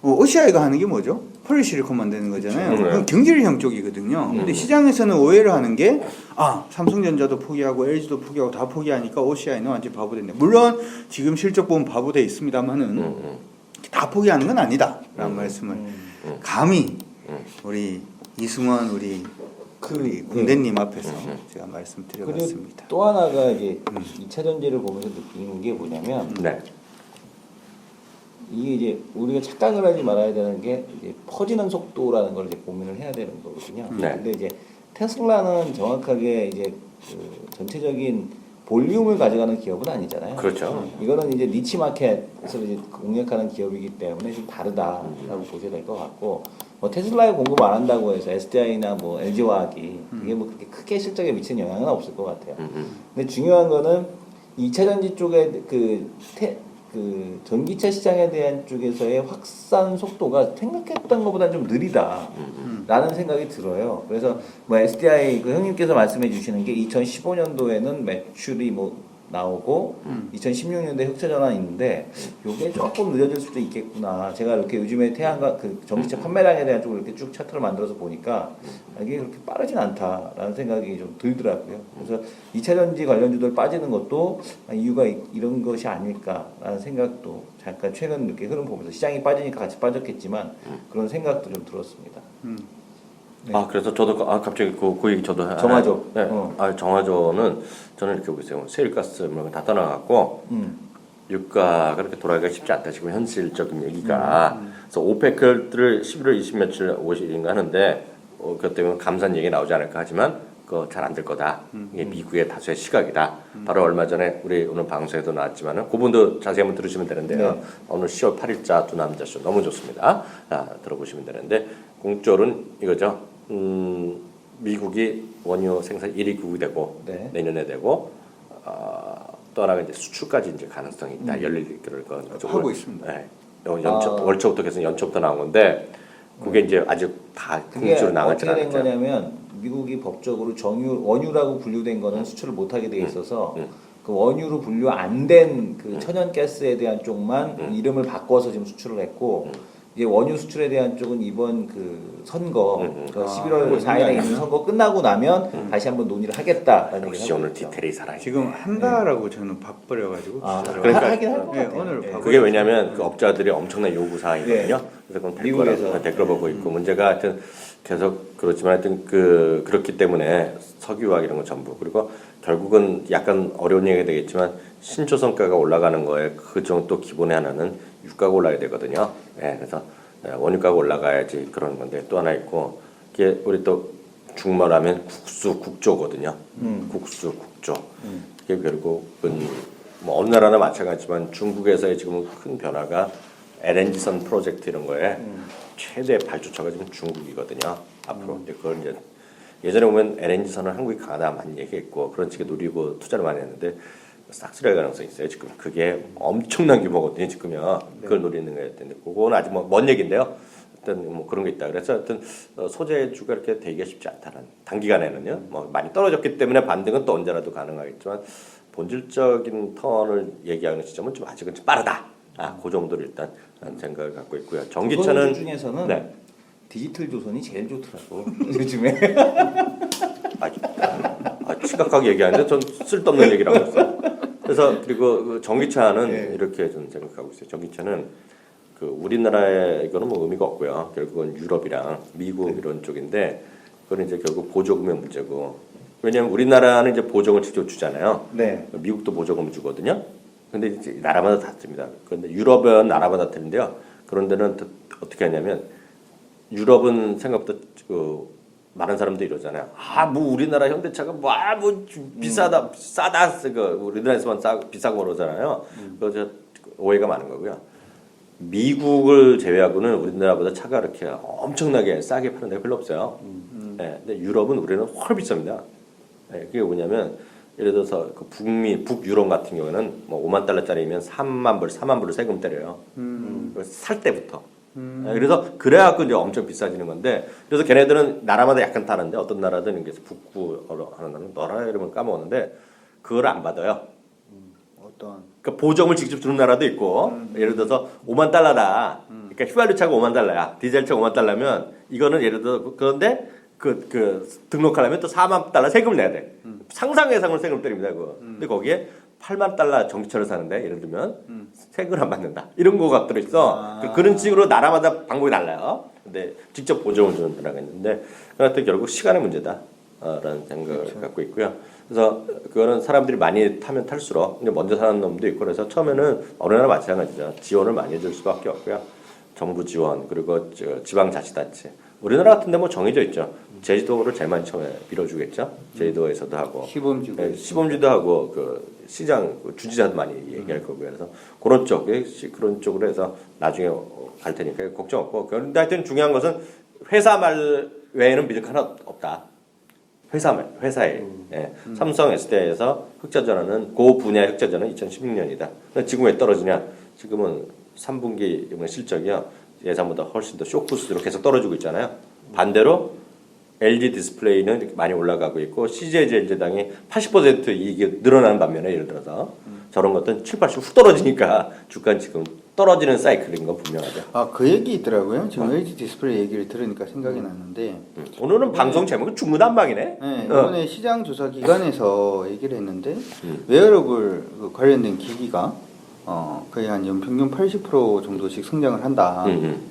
OCI가 하는 게 뭐죠? 폴리실리콘 만드는 거잖아요. 그건 경질형 쪽이거든요. 근데 시장에서는 오해를 하는 게 삼성전자도 포기하고 LG도 포기하고 다 포기하니까 OCI는 완전 바보 됐네. 물론 지금 실적 보면 바보 돼 있습니다만은 다 포기하는 건 아니다라는 말씀을 감히 우리 이승원 우리 공대님 앞에서 제가 말씀드려봤습니다. 그리고 또 하나가 이제 2차 전지를 보면서 느끼는 게 뭐냐면 이게 이제 우리가 착각을 하지 말아야 되는 게 이제 퍼지는 속도라는 걸 이제 고민을 해야 되는 거거든요. 근데 이제 테슬라는 정확하게 이제 그 전체적인 볼륨을 가져가는 기업은 아니잖아요. 그렇죠. 이거는 이제 니치 마켓을 이제 공략하는 기업이기 때문에 좀 다르다라고 보셔야 될 것 같고, 뭐 테슬라에 공급 안 한다고 해서 SDI나 뭐 LG화학이 그게 뭐 그렇게 크게 실적에 미치는 영향은 없을 것 같아요. 근데 중요한 거는 2차 전지 쪽에 그 전기차 시장에 대한 쪽에서의 확산 속도가 생각했던 것보다 좀 느리다라는 생각이 들어요. 그래서 뭐 SDI 그 형님께서 말씀해 주시는 게 2015년도에는 매출이 뭐 나오고 2016년도에 흑자 전환이 있는데 요게 조금 늦어질 수도 있겠구나. 제가 이렇게 요즘에 태양광 그 전기차 판매량에 대한 쪽으로 이렇게 쭉 차트를 만들어서 보니까 이게 그렇게 빠르진 않다라는 생각이 좀 들더라고요. 그래서 2차 전지 관련주들 빠지는 것도 이유가 이런 것이 아닐까라는 생각도 잠깐 최근 이렇게 흐름 보면서 시장이 빠지니까 같이 빠졌겠지만 그런 생각도 좀 들었습니다. 네. 그래서 저도 갑자기 그 얘기 저도 정화조. 네. 정화조는 저는 이렇게 보고 있어요. 세일가스 뭐 다 떠나갖고 유가가 그렇게 돌아가기가 쉽지 않다. 지금 현실적인 얘기가. 그래서 오페크를 11월 20 며칠 50일인가 하는데 그것 때문에 감산 얘기 나오지 않을까 하지만 그거 잘 안 될 거다. 이게 미국의 다수의 시각이다. 바로 얼마 전에 우리 오늘 방송에도 나왔지만은 그분도 자세히 한번 들으시면 되는데요. 네. 오늘 10월 8일자 두 남자 쇼 너무 좋습니다. 들어보시면 되는데 공짜로는 이거죠. 미국이 원유 생산 1위 되고 내년에 되고 또 하나가 이제 수출까지 이제 가능성이 있다. 열릴 그런 하고 있습니다. 네. 월초부터 계속 연초부터 나온 건데 그게 이제 아직 다 공주로 나가지 않았죠. 어떻게 된 거냐면 미국이 법적으로 원유라고 분류된 거는 수출을 못 하게 돼 있어서 그 원유로 분류 안 된 그 천연가스에 대한 쪽만 이름을 바꿔서 지금 수출을 했고 이제 원유 수출에 대한 쪽은 이번 그 선거 그 11월 4일에 있는 선거 끝나고 나면 다시 한번 논의를 하겠다라는 얘기를 역시 하고 오늘 있죠. 디테일이 살아있네. 지금 한다라고 저는 바빠려가지고 그러니까 하긴 할 것 같아요. 오늘 네. 그게 왜냐하면 그 업자들이 엄청난 요구 사항이거든요. 그래서 그건 미국에서. 댓글 보고 있고 문제가 하여튼 계속 그렇지만 하여튼 그렇기 때문에 석유화학 이런 거 전부 그리고 결국은 약간 어려운 얘기가 되겠지만 신초 성과가 올라가는 거에 그중 또 기본의 하나는 유가가 올라야 되거든요. 그래서 원유가가 올라가야지 그런 건데 또 하나 있고 이게 우리 또 중말하면 국조거든요. 국조. 이게 결국은 뭐 어느 나라나 마찬가지지만 중국에서의 지금 큰 변화가 LNG선 프로젝트 이런 거에 최대 발주처가 지금 중국이거든요. 앞으로 이제 그걸 이제 예전에 보면 LNG선을 한국이 강하다 많이 얘기했고 그런 식의 노리고 투자를 많이 했는데 싹쓸이할 가능성이 있어요. 지금 그게 엄청난 규모거든요. 지금요. 그걸 노리는 거였을 텐데 그거는 아직 뭐 먼 얘기인데요. 어떤 뭐 그런 게 있다. 그래서 어떤 소재주가 이렇게 되기가 쉽지 않다는 단기간에는요. 뭐 많이 떨어졌기 때문에 반등은 또 언제라도 가능하겠지만 본질적인 턴을 얘기하는 시점은 좀 아직은 좀 빠르다. 그 정도를 일단 생각을 갖고 있고요. 전기차는 중에서는 디지털 조선이 제일 좋더라고 요즘에. 심각하게 얘기하는데 전 쓸데없는 얘기라고 했어요. 그래서 그리고 그 전기차는 이렇게 좀 생각하고 있어요. 전기차는 그 우리나라에 이거는 뭐 의미가 없고요. 결국은 유럽이랑 미국 이런 쪽인데 그건 이제 결국 보조금의 문제고 왜냐하면 우리나라는 이제 보조금을 직접 주잖아요. 미국도 보조금을 주거든요. 근데 이제 나라마다 다릅니다. 그런데 유럽은 나라마다 틀린데요. 그런 데는 어떻게 하냐면 유럽은 생각보다 많은 사람들이 이러잖아요. 뭐 우리나라 현대차가 뭐 비싸다, 싸다, 우리나라에서만 비싸고 그러잖아요. 그래서 오해가 많은 거고요. 미국을 제외하고는 우리나라보다 차가 이렇게 엄청나게 싸게 파는 데가 별로 없어요. 네, 근데 유럽은 우리는 훨 비쌉니다. 네, 그게 뭐냐면 예를 들어서 그 북유럽 같은 경우에는 뭐 5만 달러짜리면 3만 불, 4만 불을 세금 때려요. 살 때부터. 네, 그래서 그래갖고 이제 엄청 비싸지는 건데, 그래서 걔네들은 나라마다 약간 다른데 어떤 나라들은 이게 북구어로 하는 나라는 나라 이름을 까먹었는데 그걸 안 받아요. 어떤 그러니까 보정을 직접 주는 나라도 있고, 예를 들어서 5만 달러다. 그러니까 휘발유 차가 5만 달러야. 디젤 차가 5만 달러면 이거는 예를 들어 그런데 그 등록하려면 또 4만 달러 세금을 내야 돼. 상상 외상으로 세금을 때립니다. 그거. 근데 거기에 8만 달러 전기차를 사는데 예를 들면 세금을 안 받는다. 이런 거가 들어있어. 그런 식으로 나라마다 방법이 달라요. 근데 직접 보정을 주는 나라가 있는데 그것도 결국 시간의 문제다. 라는 생각을 그렇죠. 갖고 있고요. 그래서 그거는 사람들이 많이 타면 탈수록 근데 먼저 사는 놈도 있고 그래서 처음에는 어느 나라 마찬가지죠. 지원을 많이 해줄 수밖에 없고요. 정부 지원 그리고 지방자치단체. 우리나라 같은데 뭐 정해져 있죠. 제주도를 제일 많이 처음에 밀어주겠죠. 제주도에서도 하고 시범지구 네, 시범지도 하고 그 시장 그 주지사도 많이 얘기할 거고요. 그래서 그런 쪽으로 해서 나중에 갈 테니까 걱정 없고. 그런데 하여튼 중요한 것은 회사 말 외에는 믿을 거 하나 없다. 회사에 삼성 SDI에서 흑자 전환은 그 분야의 흑자 전환은 2016년이다. 지금 왜 떨어지냐? 지금은 3분기 실적이요 예상보다 훨씬 더 쇼크수로 계속 떨어지고 있잖아요. 반대로 LG 디스플레이는 많이 올라가고 있고 CJ제일제당이 80% 이익이 늘어나는 반면에 예를 들어서 저런 것들은 7, 80 훅 떨어지니까 주가는 지금 떨어지는 사이클인 건 분명하죠. 아, 그 얘기 있더라고요. 지금 LG 디스플레이 얘기를 들으니까 생각이 났는데 오늘은 방송 제목은 중구난방이네. 네, 이번에 시장 조사 기관에서 얘기를 했는데 웨어러블 그 관련된 기기가 거의 한 연평균 80% 정도씩 성장을 한다.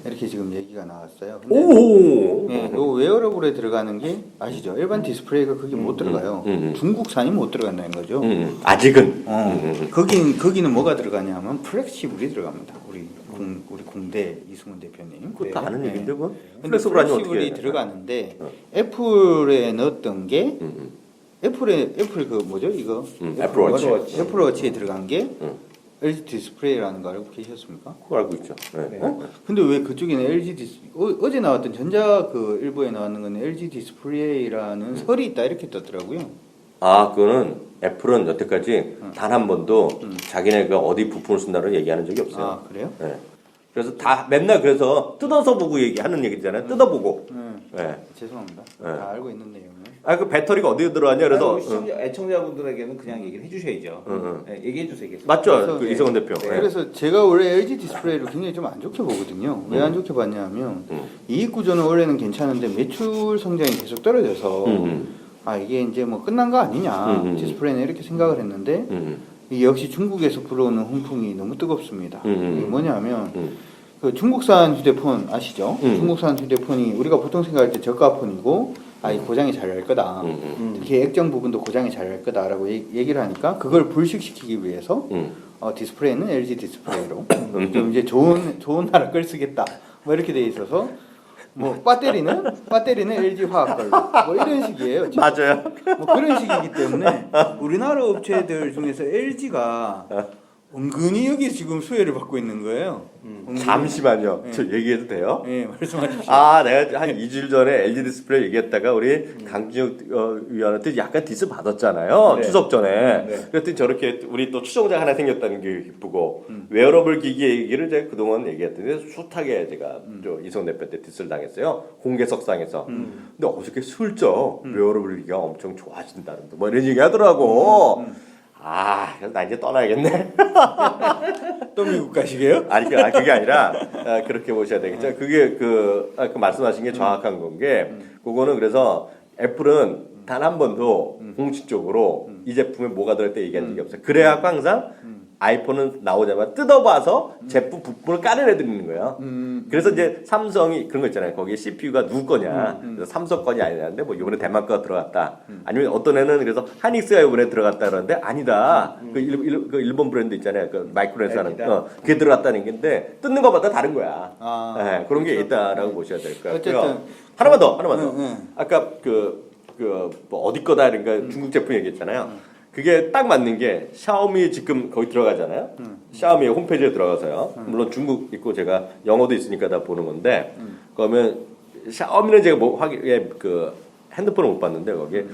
이렇게 지금 얘기가 나왔어요. 근데 오. 네, 요 웨어러블에 들어가는 게 아시죠? 일반 디스플레이가 거기 못 들어가요. 중국산이 못 들어간다는 거죠. 아직은. 거기는 뭐가 들어가냐면 플렉시블이 들어갑니다. 우리 공대 이승훈 대표님. 그것도 아는 네. 얘기인데 뭐. 근데 플렉시블이 들어가는데 애플에 넣었던 게 애플 그 뭐죠 이거? 애플워치. 애플워치에 들어간 게 LG 디스플레이라는 거 알고 계셨습니까? 그거 알고 있죠. 네. 근데 왜 그쪽에는 어제 나왔던 전자 그 일보에 나왔는 건 LG 디스플레이라는 설이 있다 이렇게 떴더라고요. 아, 그거는 애플은 여태까지 단 한 번도 자기네가 어디 부품을 쓴다고 얘기하는 적이 없어요. 아 그래요? 네. 그래서 다 맨날 그래서 뜯어서 보고 얘기하는 얘기 있잖아요. 뜯어보고. 네. 죄송합니다. 네. 다 알고 있는 내용을. 아, 그 배터리가 어디에 들어가냐 그래서 애청자분들에게는 그냥 얘기를 해주셔야죠. 네, 얘기해 주세요. 맞죠? 그래서, 그 네. 이성원 대표. 네. 그래서 제가 원래 LG 디스플레이를 굉장히 좀 안 좋게 보거든요. 왜 안 좋게 봤냐면 이익 구조는 원래는 괜찮은데 매출 성장이 계속 떨어져서 아 이게 이제 뭐 끝난 거 아니냐 디스플레이는 이렇게 생각을 했는데 이게 역시 중국에서 불어오는 훈풍이 너무 뜨겁습니다. 이게 뭐냐면 그 중국산 휴대폰 아시죠? 중국산 휴대폰이 우리가 보통 생각할 때 저가폰이고 아, 이 고장이 잘 날 거다. 특히 액정 부분도 고장이 잘 날 거다라고 얘기를 하니까 그걸 불식시키기 위해서 디스플레이는 LG 디스플레이로 좀 이제 좋은 나라 걸 쓰겠다. 뭐 이렇게 돼 있어서 뭐 배터리는 LG 화학 걸로 뭐 이런 식이에요. 지금. 맞아요. 뭐 그런 식이기 때문에 우리나라 업체들 중에서 LG가 은근히 여기 지금 수혜를 받고 있는 거예요. 잠시만요. 네. 저 얘기해도 돼요? 네, 말씀하십시오. 아, 내가 한 2주일 전에 LG 디스플레이 얘기했다가 우리 강진혁 위원한테 약간 디스 받았잖아요. 네. 추석 전에. 네. 그랬더니 저렇게 우리 또 추종자 하나 생겼다는 게 기쁘고 웨어러블 기기 얘기를 제가 그동안 얘기했더니 숱하게 제가 저 이성 대표 때 디스를 당했어요. 공개석상에서. 근데 어저께 슬쩍 웨어러블 기기가 엄청 좋아진다는 뭐 이런 얘기 하더라고. 아, 그래서 나 이제 떠나야겠네. 또 미국 가시게요? 아니, 그게 아니라 그렇게 보셔야 되겠죠. 그게 그 말씀하신 게 정확한 건 게 그거는 그래서 애플은 단 한 번도 공식적으로 이 제품에 뭐가 들어있다 얘기한 적이 없어요. 그래야 항상 아이폰은 나오자마자 뜯어봐서 제품 부품을 까내드리는 거예요. 그래서 이제 삼성이 그런 거 있잖아요. 거기에 CPU가 누구 거냐. 그래서 삼성 건이 아니라는데 뭐 이번에 대만 거가 들어갔다. 아니면 어떤 애는 그래서 하닉스가 이번에 들어갔다 그러는데 아니다. 그 일본 브랜드 있잖아요. 그 마이크로에서 하는 그게 들어갔다는 건데 뜯는 것마다 다른 거야. 네, 그런 게 있다라고 보셔야 될 것 같고요. 어쨌든 하나만 더. 아까 뭐 어디 거다 그러니까 중국 제품 얘기했잖아요. 그게 딱 맞는 게 샤오미 지금 거기 들어가잖아요. 샤오미 홈페이지에 들어가서요. 물론 중국 있고 제가 영어도 있으니까 다 보는 건데 그러면 샤오미는 제가 뭐 그 핸드폰을 못 봤는데 거기에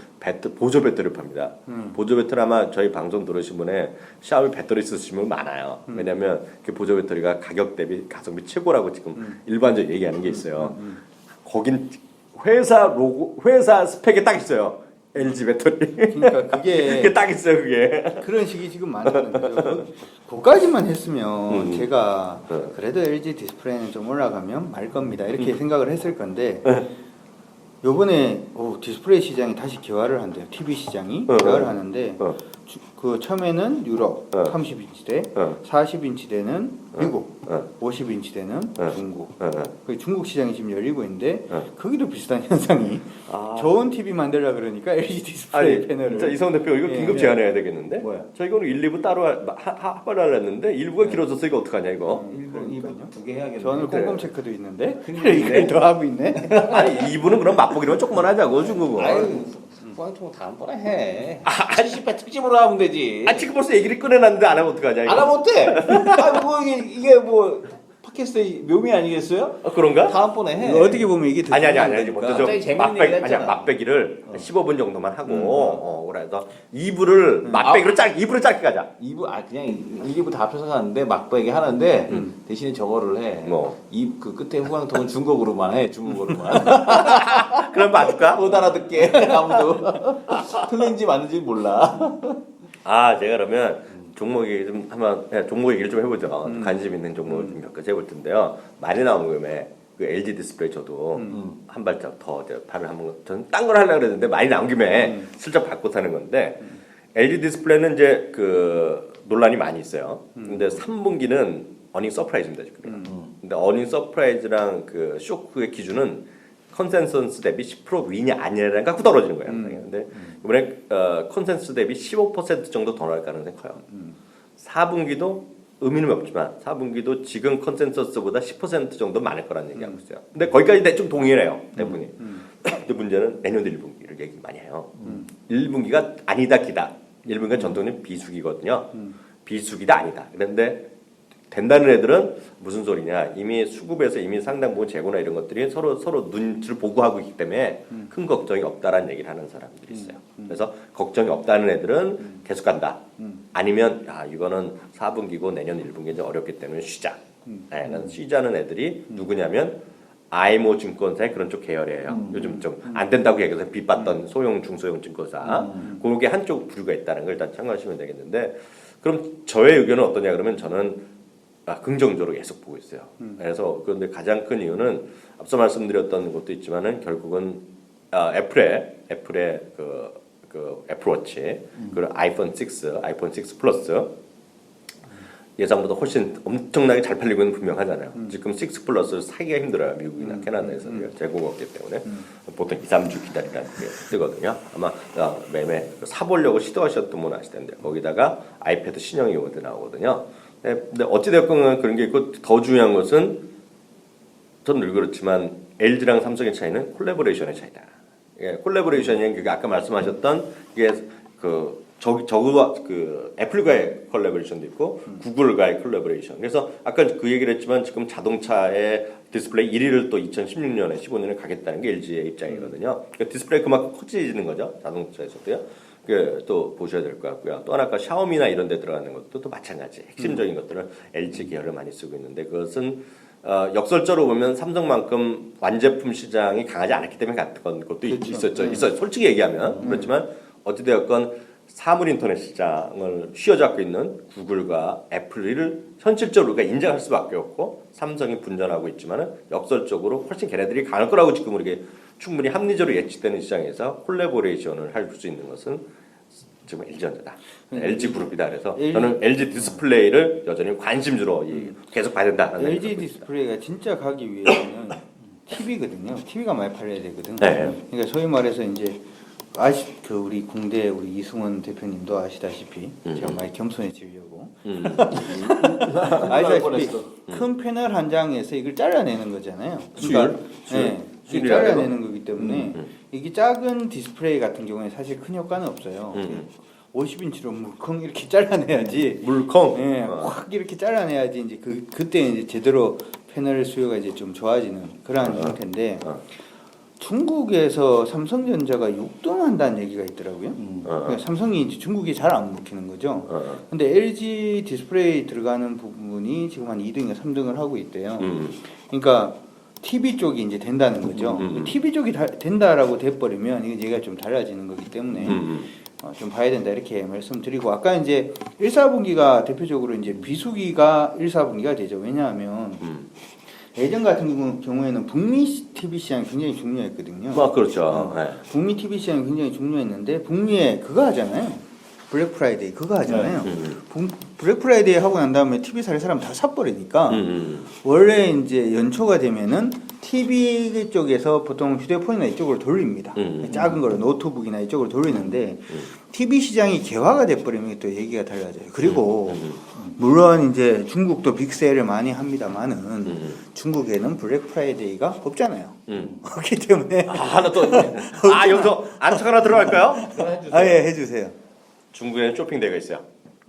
보조 배터리를 팝니다. 보조 배터리 아마 저희 방송 들으신 분에 샤오미 배터리 쓰시는 분 많아요. 왜냐하면 그 보조 배터리가 가격 대비 가성비 최고라고 지금 일반적으로 얘기하는 게 있어요. 거긴 회사 로고 회사 스펙에 딱 있어요. LG 배터리. 그러니까 그게 그게 딱 있어요, 그게. 그런 식이 지금 많다는 거죠. 그까지만 했으면 제가 네. 그래도 LG 디스플레이는 좀 올라가면 말 겁니다. 이렇게 생각을 했을 건데 요번에 디스플레이 시장이 다시 기화를 한대요. TV 시장이 기화를 하는데 그 처음에는 유럽 30인치대, 40인치대는 미국, 50인치대는 중국. 그 중국 시장이 지금 열리고 있는데 거기도 비슷한 현상이 좋은 TV 만들라 그러니까 LG 디스플레이 아니, 패널을 진짜 이성 대표 이거 예, 긴급 예. 제안해야 되겠는데? 뭐야? 저희가 오늘 1, 2부 따로 합발을 했는데 1부가 길어져서 이거 어떡하냐 이거? 그러니까요. 두개 해야겠네. 저는 그래. 꼼꼼 체크도 있는데 큰일이네. 이걸 더 하고 있네. 아니 2부는 그럼 맛보기로만 조금만 하자고 중국은. 아유, 후광통 다음번에 해. 70회 특집으로 하면 되지. 아 지금 벌써 얘기를 꺼내놨는데 안 하면 어떡하냐 이거? 안 하면 어때? 아, 뭐 이게 뭐 팟캐스트의 묘미 아니겠어요? 그런가? 다음번에 해. 어떻게 보면 이게 더 아니 중요한 먼저 거니까. 좀 갑자기 재밌는 얘기를 아니야 했잖아. 맛배기를 15분 정도만 하고 그래서 2부를 맛배기로 2부를 짧게 가자. 2부 그냥 1, 2부 다 합쳐서 하는데 막바에게 하는데 대신에 저거를 해. 뭐? 그 끝에 후광통은 중국어로만 해. 중국어로만. 그럼 맞을까? 못 알아듣게 아무도 틀린지 맞는지 몰라. 아 제가 그러면 종목 얘기 좀 한번 종목 얘기를 좀 해보죠. 관심 있는 종목을 좀 몇 가지 해볼 텐데요. 많이 나온 김에 그 LG 디스플레이 저도 한 발짝 더 이제 발을 한번 저는 딴 걸 하려고 그랬는데 많이 나온 김에 슬쩍 받고 사는 건데 LG 디스플레이는 이제 그 논란이 많이 있어요. 근데 3분기는 어닝 서프라이즈입니다 지금. 근데 어닝 서프라이즈랑 그 쇼크의 기준은 컨센서스 대비 10% 위냐 아니냐를 갖고 떨어지는 거예요. 근데 이번에 컨센서스 대비 15% 정도 더 나올 가능성이 커요. 4분기도 의미는 없지만 4분기도 지금 컨센서스보다 10% 정도 많을 거라는 얘기하고 있어요. 근데 거기까지 대충 동의해요. 대부분이. 근데 문제는 내년 1분기를 얘기 많이 해요. 1분기가 아니다 기다. 1분기가 전통적인 비수기거든요. 비수기다 아니다. 그런데 된다는 애들은 무슨 소리냐? 이미 수급에서 이미 상당 부분 재고나 이런 것들이 서로 눈치를 보고 하고 있기 때문에 큰 걱정이 없다라는 얘기를 하는 사람들이 있어요. 그래서 걱정이 없다는 애들은 계속 간다. 아니면 이거는 4분기고 내년 1분기 이제 어렵기 때문에 쉬자. 쉬자는 애들이 누구냐면 아이모 증권사의 그런 쪽 계열이에요. 요즘 좀 안 된다고 얘기해서 빚받던 소형 중소형 증권사 그게 한쪽 부류가 있다는 걸 일단 참고하시면 되겠는데 그럼 저의 의견은 어떠냐 그러면 저는 긍정적으로 계속 보고 있어요. 그래서 그런데 가장 큰 이유는 앞서 말씀드렸던 것도 있지만은 결국은 애플의 그 애플워치 그리고 아이폰 6, 아이폰 6 플러스 예상보다 훨씬 엄청나게 잘 팔리고 있는 분명하잖아요. 지금 6 플러스를 사기가 힘들어요. 미국이나 캐나다에서 재고가 없기 때문에 보통 2, 3주 기다리라는 게 뜨거든요. 아마 매매 사보려고 시도하셨던 분 아실 텐데 거기다가 아이패드 신형 모드 나오거든요. 근데 어찌됐건 그런 게 있고 더 중요한 것은 저는 늘 그렇지만 LG랑 삼성의 차이는 콜라보레이션의 차이다. 콜라보레이션이 그게 아까 말씀하셨던 이게 저거와 그 애플과의 콜라보레이션도 있고 구글과의 콜라보레이션. 그래서 아까 그 얘기를 했지만 지금 자동차의 디스플레이 1위를 또 2016년에 15년에 가겠다는 게 LG의 입장이거든요. 그러니까 디스플레이 그만큼 커지는 거죠. 자동차에서도요. 또 보셔야 될 것 같고요. 또 하나 아까 샤오미나 이런 데 들어가는 것도 또 마찬가지. 핵심적인 것들은 LG 계열을 많이 쓰고 있는데 그것은 역설적으로 보면 삼성만큼 완제품 시장이 강하지 않았기 때문에 갔던 것도 있었죠. 있어요. 솔직히 얘기하면 그렇지만 어찌되었건 사물 인터넷 시장을 휘어잡고 있는 구글과 애플을 현실적으로 우리가 인정할 수밖에 없고 삼성이 분전하고 있지만은 역설적으로 훨씬 걔네들이 강할 거라고 지금 우리가 충분히 합리적으로 예측되는 시장에서 콜라보레이션을 할 수 있는 것은 지금 LG전자다. LG 그룹이다. 그래서 저는 LG 디스플레이를 여전히 관심주로 계속 봐야 된다. LG 디스플레이가 진짜 가기 위해서는 TV거든요. TV가 많이 팔려야 되거든. 네. 그러니까 소위 말해서 이제 우리 공대 우리 이승원 대표님도 아시다시피 제가 많이 겸손해지려고 아시다시피 큰 패널 한 장에서 이걸 잘라내는 거잖아요. 그러니까 이게 잘라내는 거기 때문에 이게 작은 디스플레이 같은 경우에 사실 큰 효과는 없어요. 50인치로 물컹 이렇게 잘라내야지. 물컹. 예, 확 이렇게 잘라내야지 이제 그때 이제 제대로 패널 수요가 이제 좀 좋아지는 그러한 형태인데 중국에서 삼성전자가 6등 한다는 얘기가 있더라고요. 그러니까 삼성이 이제 중국이 잘 안 먹히는 거죠. 근데 LG 디스플레이 들어가는 부분이 지금 한 2등이나 3등을 하고 있대요. 그러니까 TV 쪽이 이제 된다는 거죠. TV 쪽이 된다라고 돼버리면 이게 얘가 좀 달라지는 거기 때문에 좀 봐야 된다 이렇게 말씀드리고 아까 이제 1사분기가 대표적으로 이제 비수기가 1사분기가 되죠. 왜냐하면 예전 같은 경우에는 북미 TV 시장이 굉장히 중요했거든요. 그렇죠. 네. 북미 TV 시장이 굉장히 중요했는데 북미에 그거 하잖아요. 블랙 프라이데이 그거 하잖아요. 블랙 프라이데이 하고 난 다음에 TV 살 사람 다 사버리니까 원래 이제 연초가 되면은 TV 쪽에서 보통 휴대폰이나 이쪽으로 돌립니다. 작은 거로 노트북이나 이쪽으로 돌리는데 TV 시장이 개화가 돼버리면 또 얘기가 달라져요. 그리고 물론 이제 중국도 빅세일을 많이 합니다만은 중국에는 블랙 프라이데이가 없잖아요. 그렇기 때문에 하나 또 여기서 안착 하나 들어갈까요? 예 해주세요. 중국에는 쇼핑데이가 있어요.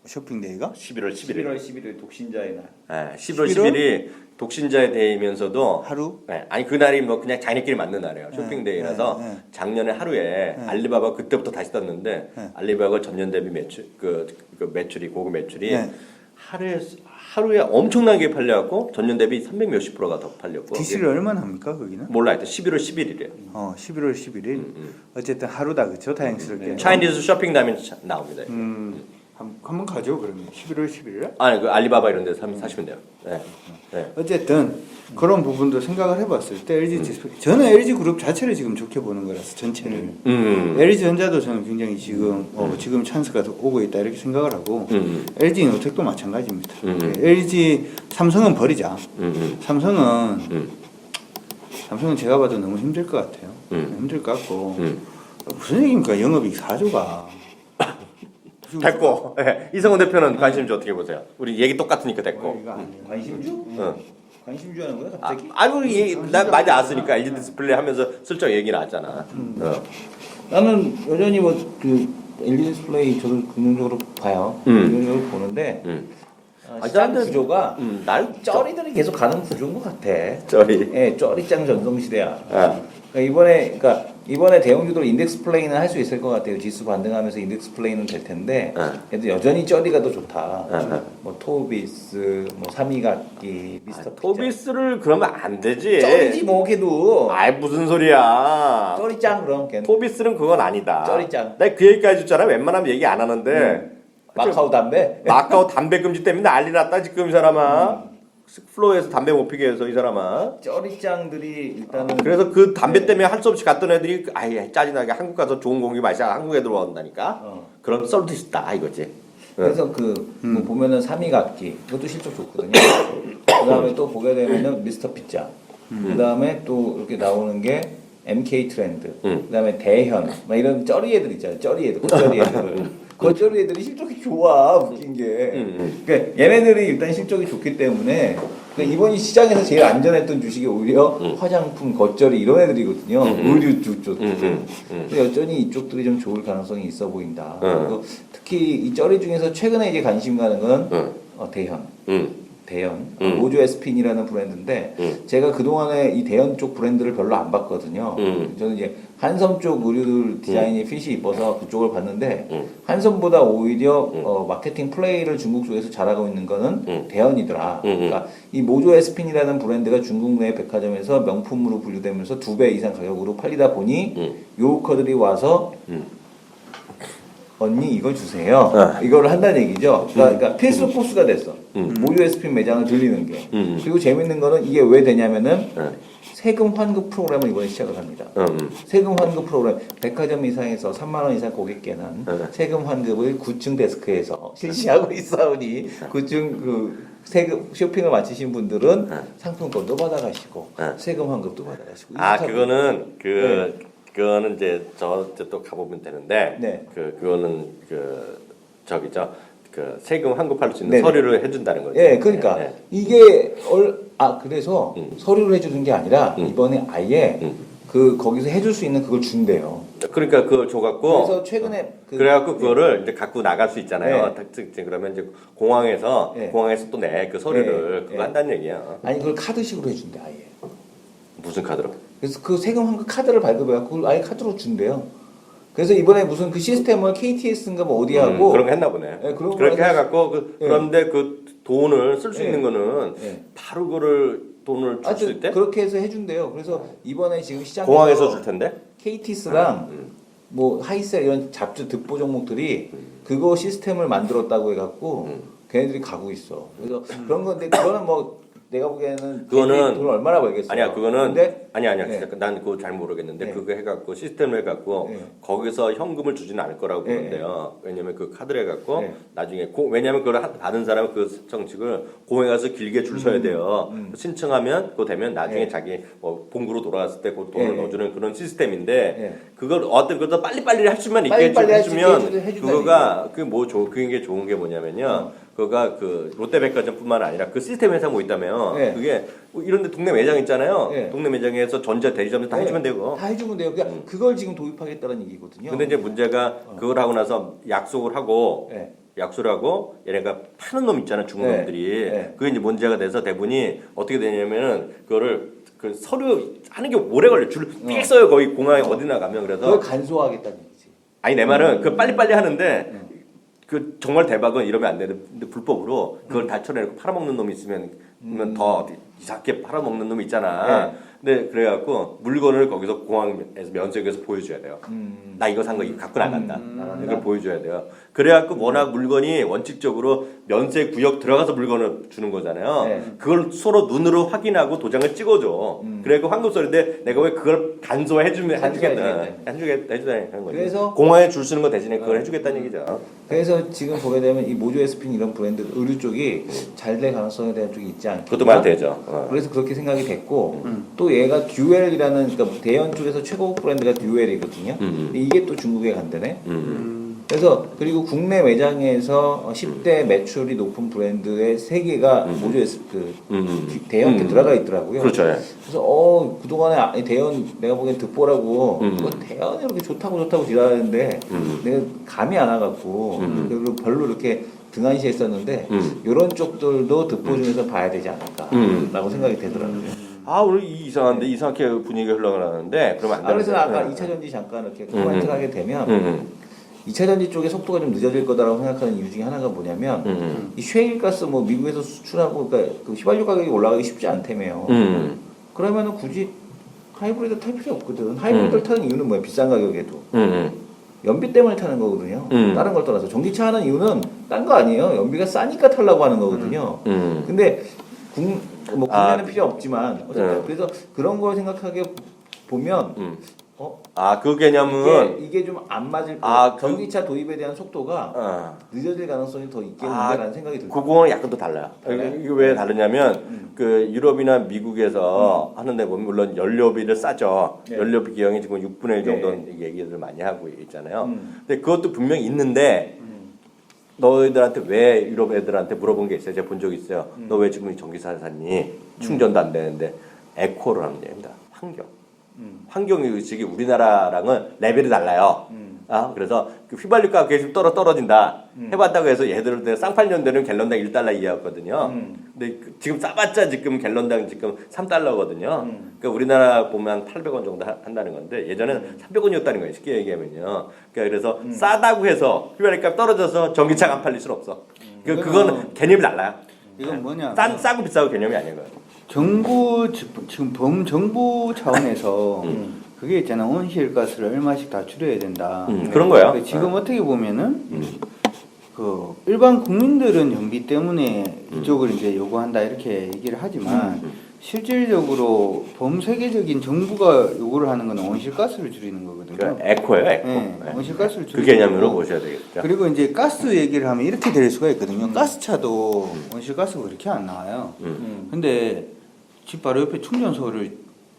쇼핑데이가 11월 11일. 11월 11일 독신자의 날. 네, 11월 10일이 독신자의 데이면서도 하루? 네, 아니 그날이 뭐 그냥 자기네끼리 맞는 날이에요. 쇼핑데이라서 작년에 하루에 알리바바 그때부터 다시 떴는데 알리바바 전년 대비 매출 그 매출이 고급 매출이 하루에 엄청나게 팔려갖고 전년 대비 300 몇십 %가 더 팔렸고. DC를 얼마나 합니까 거기는? 몰라 하여튼 11월 11일이에요. 11월 11일. 어쨌든 하루다 그렇죠 다행스럽게. 차이니즈 쇼핑 다음에 나옵니다. 한번 가죠 그러면 11월 11일에? 아니 그 알리바바 이런 데서 사시면 돼요. 네. 네. 어쨌든 그런 부분도 생각을 해봤을 때 LG 디스플레이 저는 LG 그룹 자체를 지금 좋게 보는 거라서 전체를 LG 전자도 저는 굉장히 지금 지금 찬스가 오고 있다 이렇게 생각을 하고 LG 노텍도 마찬가지입니다. LG 삼성은 버리자. 삼성은 제가 봐도 너무 힘들 것 같아요. 힘들 것 같고 무슨 얘기입니까 영업이익 4조가 됐고. 네. 이성훈 대표는 관심주 어떻게 보세요? 우리 얘기 똑같으니까 됐고. 관심주? 관심주 하는 거야 갑자기? 우리 난 많이 나왔으니까 LG 디스플레이 하면서 슬쩍 얘기 나왔잖아. 나는 여전히 그 LG 디스플레이 저도 긍정적으로 봐요. 긍정적으로 보는데 시장 구조가 쩌리들이 계속 가는 구조인 것 같아. 쩌리. 예, 쩌리짱 전성시대야. 그러니까 이번에 대형주들 인덱스 플레이는 할 수 있을 것 같아요. 지수 반등하면서 인덱스 플레이는 될 텐데 그래도 여전히 쩌리가 더 좋다. 뭐 토비스, 뭐 삼이각기, 미스터 피자. 토비스를 그러면 안 되지. 쩌리지 뭐 걔도. 아이 무슨 소리야. 쩌리짱 그럼 걔는. 토비스는 그건 아니다. 쩌리짱. 내가 그 얘기까지 줬잖아. 웬만하면 얘기 안 하는데. 마카오 담배? 마카오 담배 금지 때문에 난리 났다 지금 이 사람아. 플로어에서 담배 못 피게 해서 이 사람아. 쩌리짱들이 일단은 그래서 그 담배 때문에 할 수 없이 갔던 애들이 아예 짜증나게 한국 가서 좋은 공기 마시다가 한국에 들어온다니까. 그럼 썰도 있다 이거지. 그래서 뭐 보면은 삼이각기 그것도 실적 좋거든요. 그다음에 또 보게 되면은 미스터 피자. 그다음에 또 이렇게 나오는 게 MK 트렌드. 그다음에 대현. 막 이런 쩌리 애들 있잖아요. 쩌리 애들, 겉쩌리 애들. 겉쩌리 애들이 실적이 좋아. 웃긴 게. 그러니까 얘네들이 일단 실적이 좋기 때문에 그러니까 이번이 시장에서 제일 안전했던 주식이 오히려 화장품, 겉쩌리 이런 애들이거든요. 의류 쪽들. 근데 여전히 이쪽들이 좀 좋을 가능성이 있어 보인다. 그리고 특히 이 쩌리 중에서 최근에 이제 관심 가는 거는 대현 모조 스핀이라는 브랜드인데 제가 그동안에 이 대현 쪽 브랜드를 별로 안 봤거든요. 저는 이제 한섬 쪽 의류들 디자인이 핏이 이뻐서 그쪽을 봤는데 한섬보다 오히려 마케팅 플레이를 중국 쪽에서 잘하고 있는 거는 대현이더라. 그러니까 이 모조 스핀이라는 브랜드가 중국 내 백화점에서 명품으로 분류되면서 2배 이상 가격으로 팔리다 보니 요커들이 와서 언니 이걸 주세요. 이거를 한다는 얘기죠. 그러니까 필수 코스가 됐어. 모조 스핀 매장을 들리는 게. 그리고 재밌는 거는 이게 왜 되냐면은 세금 환급 프로그램을 이번에 시작을 합니다. 세금 환급 프로그램 백화점 이상에서 3만 원 이상 고객께는 세금 환급을 9층 데스크에서 실시하고 있어오니 9층 그 세금 쇼핑을 마치신 분들은 상품권도 받아가시고 세금 환급도 받아가시고. 그거는 이제 또 가보면 되는데 네. 그거는 그 세금 환급할 수 있는 서류를 해준다는 거죠. 예, 그러니까 이게 그래서 서류를 해주는 게 아니라 이번에 아예 그 거기서 해줄 수 있는 그걸 준대요. 그러니까 그걸 줘갖고 그래서 최근에 그래갖고 그거를 이제 갖고 나갈 수 있잖아요. 네. 특징 그러면 이제 공항에서 네. 또 내 그 서류를 네. 그거 네. 한다는 얘기야. 아니 그걸 카드식으로 해준대 아예. 무슨 카드로? 그래서 그 세금한 그 카드를 발급해갖고 그걸 아예 카드로 준대요. 그래서 이번에 무슨 그 시스템을 KTS인가 뭐 어디 하고 그런 거 했나 보네. 네, 그런 그렇게 거라서- 해갖고 네. 그런데 그 돈을 쓸 수 네. 있는 거는 네. 바로 그를 돈을 줄 수 하여튼 있대? 그렇게 해서 해준대요. 그래서 이번에 지금 시장에서 공항에서 줄 텐데? KTS랑 뭐 하이셀 이런 잡주 득보 종목들이 그거 시스템을 만들었다고 해갖고 걔네들이 가고 있어. 그래서 그런 건데 그거는 뭐 내가 보기에는 그거는- 돈을 얼마나 벌겠어. 아니야 그거는 근데 아니야 네. 난 그거 잘 모르겠는데 네. 그거 해갖고 시스템을 해갖고 네. 거기서 현금을 주지는 않을 거라고 네. 보는데요. 왜냐면 그 카드를 해갖고 네. 나중에 왜냐면 그걸 받은 사람은 그 정식을 공항에 가서 길게 줄 서야 돼요. 신청하면 그거 되면 나중에 네. 자기 뭐 본국으로 돌아갔을 때 그 돈을 네. 넣어주는 그런 시스템인데 네. 그걸 어떤 것도 빨리빨리 할 수만 있게 빨리빨리 할수 있게 해주면 해준다는 그거가 그게 좋은 게 뭐냐면요. 그거가 그 롯데백화점뿐만 아니라 그 시스템 회사 뭐 있다며 네. 그게 뭐 이런데 동네 매장 있잖아요. 네. 동네 매장에서 전자 대리점에서 다 해주면 되고. 다 해주면 돼요. 그러니까 그걸 지금 도입하겠다는 얘기거든요. 근데 이제 문제가 그걸 하고 나서 약속을 하고 네. 약속을 하고 얘네가 파는 놈 있잖아 중국 네. 놈들이. 네. 그게 이제 문제가 돼서 대부분이 어떻게 되냐면은 그거를 그 서류 하는 게 오래 걸려. 줄 삑 써요 거의 공항에 어디나 가면 그걸 그래서. 간소화하겠다는 얘기지. 아니 내 말은 그 빨리빨리 하는데 그 정말 대박은 이러면 안 되는데 불법으로 그걸 다 쳐내놓고 팔아먹는 놈이 있으면 그러면 더 이상하게 팔아먹는 놈이 있잖아. 네. 근데 그래갖고 물건을 거기서 공항에서 면세역에서 보여줘야 돼요. 나 이거 산 거 이거 갖고 나간다. 이걸 보여줘야 돼요. 그래갖고 워낙 물건이 원칙적으로 면세 구역 들어가서 물건을 주는 거잖아요. 네. 그걸 서로 눈으로 확인하고 도장을 찍어줘. 그래갖고 환급소리인데 내가 왜 그걸 간소화해주면 해주겠다는 거죠. 그래서- 공항에 줄 서는 거 대신에 그걸 해주겠다는 얘기죠. 그래서 지금 보게 되면 이 모조 에스핀 이런 브랜드 의류 쪽이 잘 될 가능성에 대한 쪽이 있지 않겠나? 그것도 많이 되죠. 그래서 그렇게 생각이 됐고 또 얘가 듀엘이라는 그러니까 대연 쪽에서 최고급 브랜드가 듀엘이거든요. 근데 이게 또 중국에 간다네. 그래서 그리고 국내 매장에서 10대 매출이 높은 브랜드의 3개가 모조 대연 이렇게 들어가 있더라고요. 그렇죠. 예. 그래서 그동안에 대연 내가 보기엔 득보라고 대연이 이렇게 좋다고 지랄하는데 내가 감이 안 와갖고 그리고 별로 이렇게 등한시했었는데 이런 쪽들도 득보 중에서 봐야 되지 않을까라고 생각이 되더라고요. 아 오늘 이상한데 이상하게 분위기가 흘러가는데 그러면 안 그래서 되는데. 아까 2차 전지 잠깐 이렇게 코멘트를 하게 되면 2차 전지 쪽의 속도가 좀 늦어질 거다라고 생각하는 이유 중에 하나가 뭐냐면 이 쉐일가스 뭐 미국에서 수출하고 그러니까 그 휘발유 가격이 올라가기 쉽지 않다며요. 그러면은 굳이 하이브리드 탈 필요 없거든. 하이브리드를 타는 이유는 뭐야? 비싼 가격에도. 연비 때문에 타는 거거든요. 다른 걸 떠나서 전기차 하는 이유는 딴 거 아니에요. 연비가 싸니까 타려고 하는 거거든요. 근데 국내는 필요 없지만 어쨌든 그래서 그런 걸 생각하게 보면 그 개념은 이게 좀 안 맞을 아, 전기차 도입에 대한 속도가 늦어질 가능성이 더 있겠는데라는 생각이 들어요. 그거는 약간 또 달라요. 이게 왜 다르냐면 그 유럽이나 미국에서 하는데 보면 물론 연료비를 싸죠. 네. 연료비 비용이 지금 6분의 1 정도 얘기를 많이 하고 있잖아요. 근데 그것도 분명히 있는데 너희들한테 왜 유럽 애들한테 물어본 게 있어요. 제가 본 적 있어요. 너 왜 지금 이 전기차 샀니? 충전도 안 되는데 에코를 하는 얘기입니다. 환경 의식이 우리나라랑은 레벨이 달라요. 그래서 그 휘발유 가격이 좀 떨어진다. 해봤다고 해서 얘들한테 쌍팔년대는 갤런당 1달러 이하였거든요. 근데 지금 싸봤자 지금 갤런당 지금 3달러거든요. 그러니까 우리나라 보면 800원 정도 한다는 건데 예전에는 300원이었다는 거예요. 쉽게 얘기하면요. 그러니까 그래서 싸다고 해서 휘발유 값 떨어져서 전기차가 안 팔릴 수는 없어. 그거는 개념이 달라요. 이건 뭐냐? 싸고 비싸고 개념이 아닌 거예요. 정부 지금 범정부 차원에서 그게 있잖아. 온실가스를 얼마씩 다 줄여야 된다. 그런 거예요. 그러니까 지금 어떻게 보면은 그 일반 국민들은 연비 때문에 이쪽을 이제 요구한다 이렇게 얘기를 하지만 실질적으로 범세계적인 정부가 요구를 하는 건 온실가스를 줄이는 거거든요. 그러니까 에코예요, 에코. 네, 네. 온실가스를 그 줄이는 개념으로 거고. 보셔야 되겠죠. 그리고 이제 가스 얘기를 하면 이렇게 될 수가 있거든요. 가스차도 온실가스가 그렇게 안 나와요. 근데 집 바로 옆에 충전소를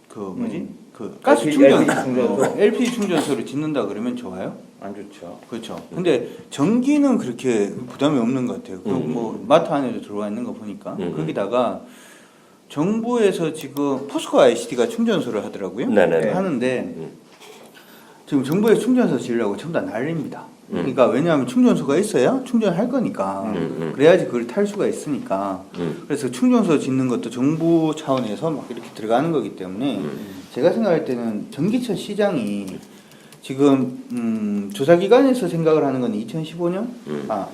그 뭐지? 그 가스 LP 충전소를 짓는다 그러면 좋아요? 안 좋죠. 그렇죠. 근데 전기는 그렇게 부담이 없는 것 같아요. 뭐 마트 안에도 들어와 있는 거 보니까. 거기다가 정부에서 지금 포스코 ICT가 충전소를 하더라고요. 네네. 하는데 지금 정부에 충전소 지으려고 전부 다 난립니다. 그러니까 왜냐하면 충전소가 있어야 충전할 거니까 그래야지 그걸 탈 수가 있으니까 그래서 충전소 짓는 것도 정부 차원에서 막 이렇게 들어가는 거기 때문에 제가 생각할 때는 전기차 시장이 지금 조사기관에서 생각을 하는 건 2015년,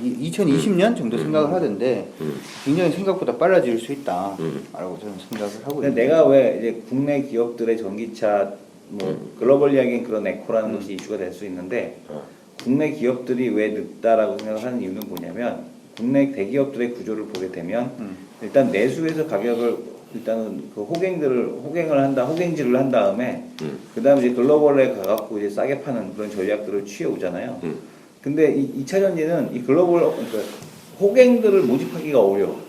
2020년 정도 생각을 하던데 굉장히 생각보다 빨라질 수 있다라고 저는 생각을 하고 근데 있습니다. 내가 왜 이제 국내 기업들의 전기차 뭐 글로벌 이야기엔 그런 에코라는 것이 이슈가 될 수 있는데 국내 기업들이 왜 늦다라고 생각을 하는 이유는 뭐냐면 국내 대기업들의 구조를 보게 되면 일단 내수에서 가격을 일단은 그 호갱질을 한 다음에 그다음에 이제 글로벌에 가갖고 이제 싸게 파는 그런 전략들을 취해 오잖아요. 근데 이 2차 전지는 이 글로벌 그러니까 호갱들을 모집하기가 어려워.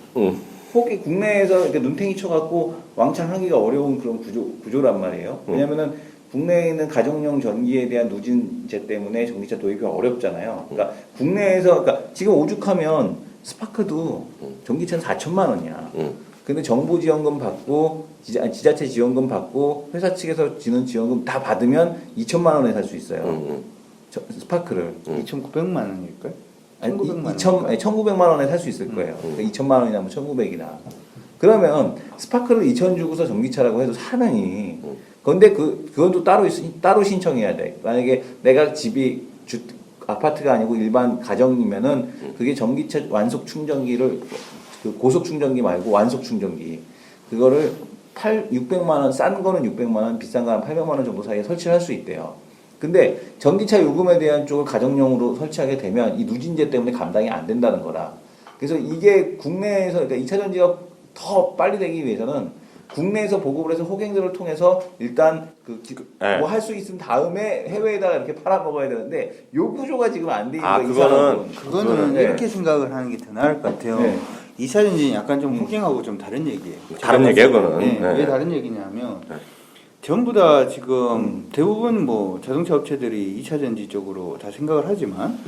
국내에서 이렇게 눈탱이 쳐갖고 왕창 하기가 어려운 그런 구조란 말이에요. 왜냐면은 국내에 있는 가정용 전기에 대한 누진제 때문에 전기차 도입이 어렵잖아요. 그러니까 국내에서 그러니까 지금 오죽하면 스파크도 전기차는 4천만 원이야. 근데 정부 지원금 받고 지자체 지원금 받고 회사 측에서 주는 지원금 다 받으면 2천만 원에 살 수 있어요. 스파크를 2,900만 원일까요? 아니, 1,900만 원. 1,900만 원에 살 수 있을 거예요. 그러니까 2천만 원이나 뭐 1,900이나. 그러면 스파크를 2천 주고서 전기차라고 해도 사느니. 그런데 그것도 따로 신청해야 돼. 만약에 내가 집이 아파트가 아니고 일반 가정이면은 그게 전기차 완속 충전기를 그 고속 충전기 말고 완속 충전기 그거를 600만 원 싼 거는 600만 원 비싼 거는 800만 원 정도 사이에 설치를 할 수 있대요. 근데 전기차 요금에 대한 쪽을 가정용으로 설치하게 되면 이 누진제 때문에 감당이 안 된다는 거라. 그래서 이게 국내에서 그러니까 2차 전지가 더 빨리 되기 위해서는 국내에서 보급을 해서 호갱들을 통해서 일단 뭐 할 수 있은 다음에 해외에다가 이렇게 팔아먹어야 되는데 요 구조가 지금 안 돼 있는 거예요. 그거는 네. 이렇게 생각을 하는 게 더 나을 것 같아요. 네. 2차 전지는 약간 좀 호갱하고 좀 다른 얘기예요. 다른 얘기예요, 그거는. 네. 네. 왜 다른 얘기냐면 전부 다 지금 대부분 뭐 자동차 업체들이 2차 전지 쪽으로 다 생각을 하지만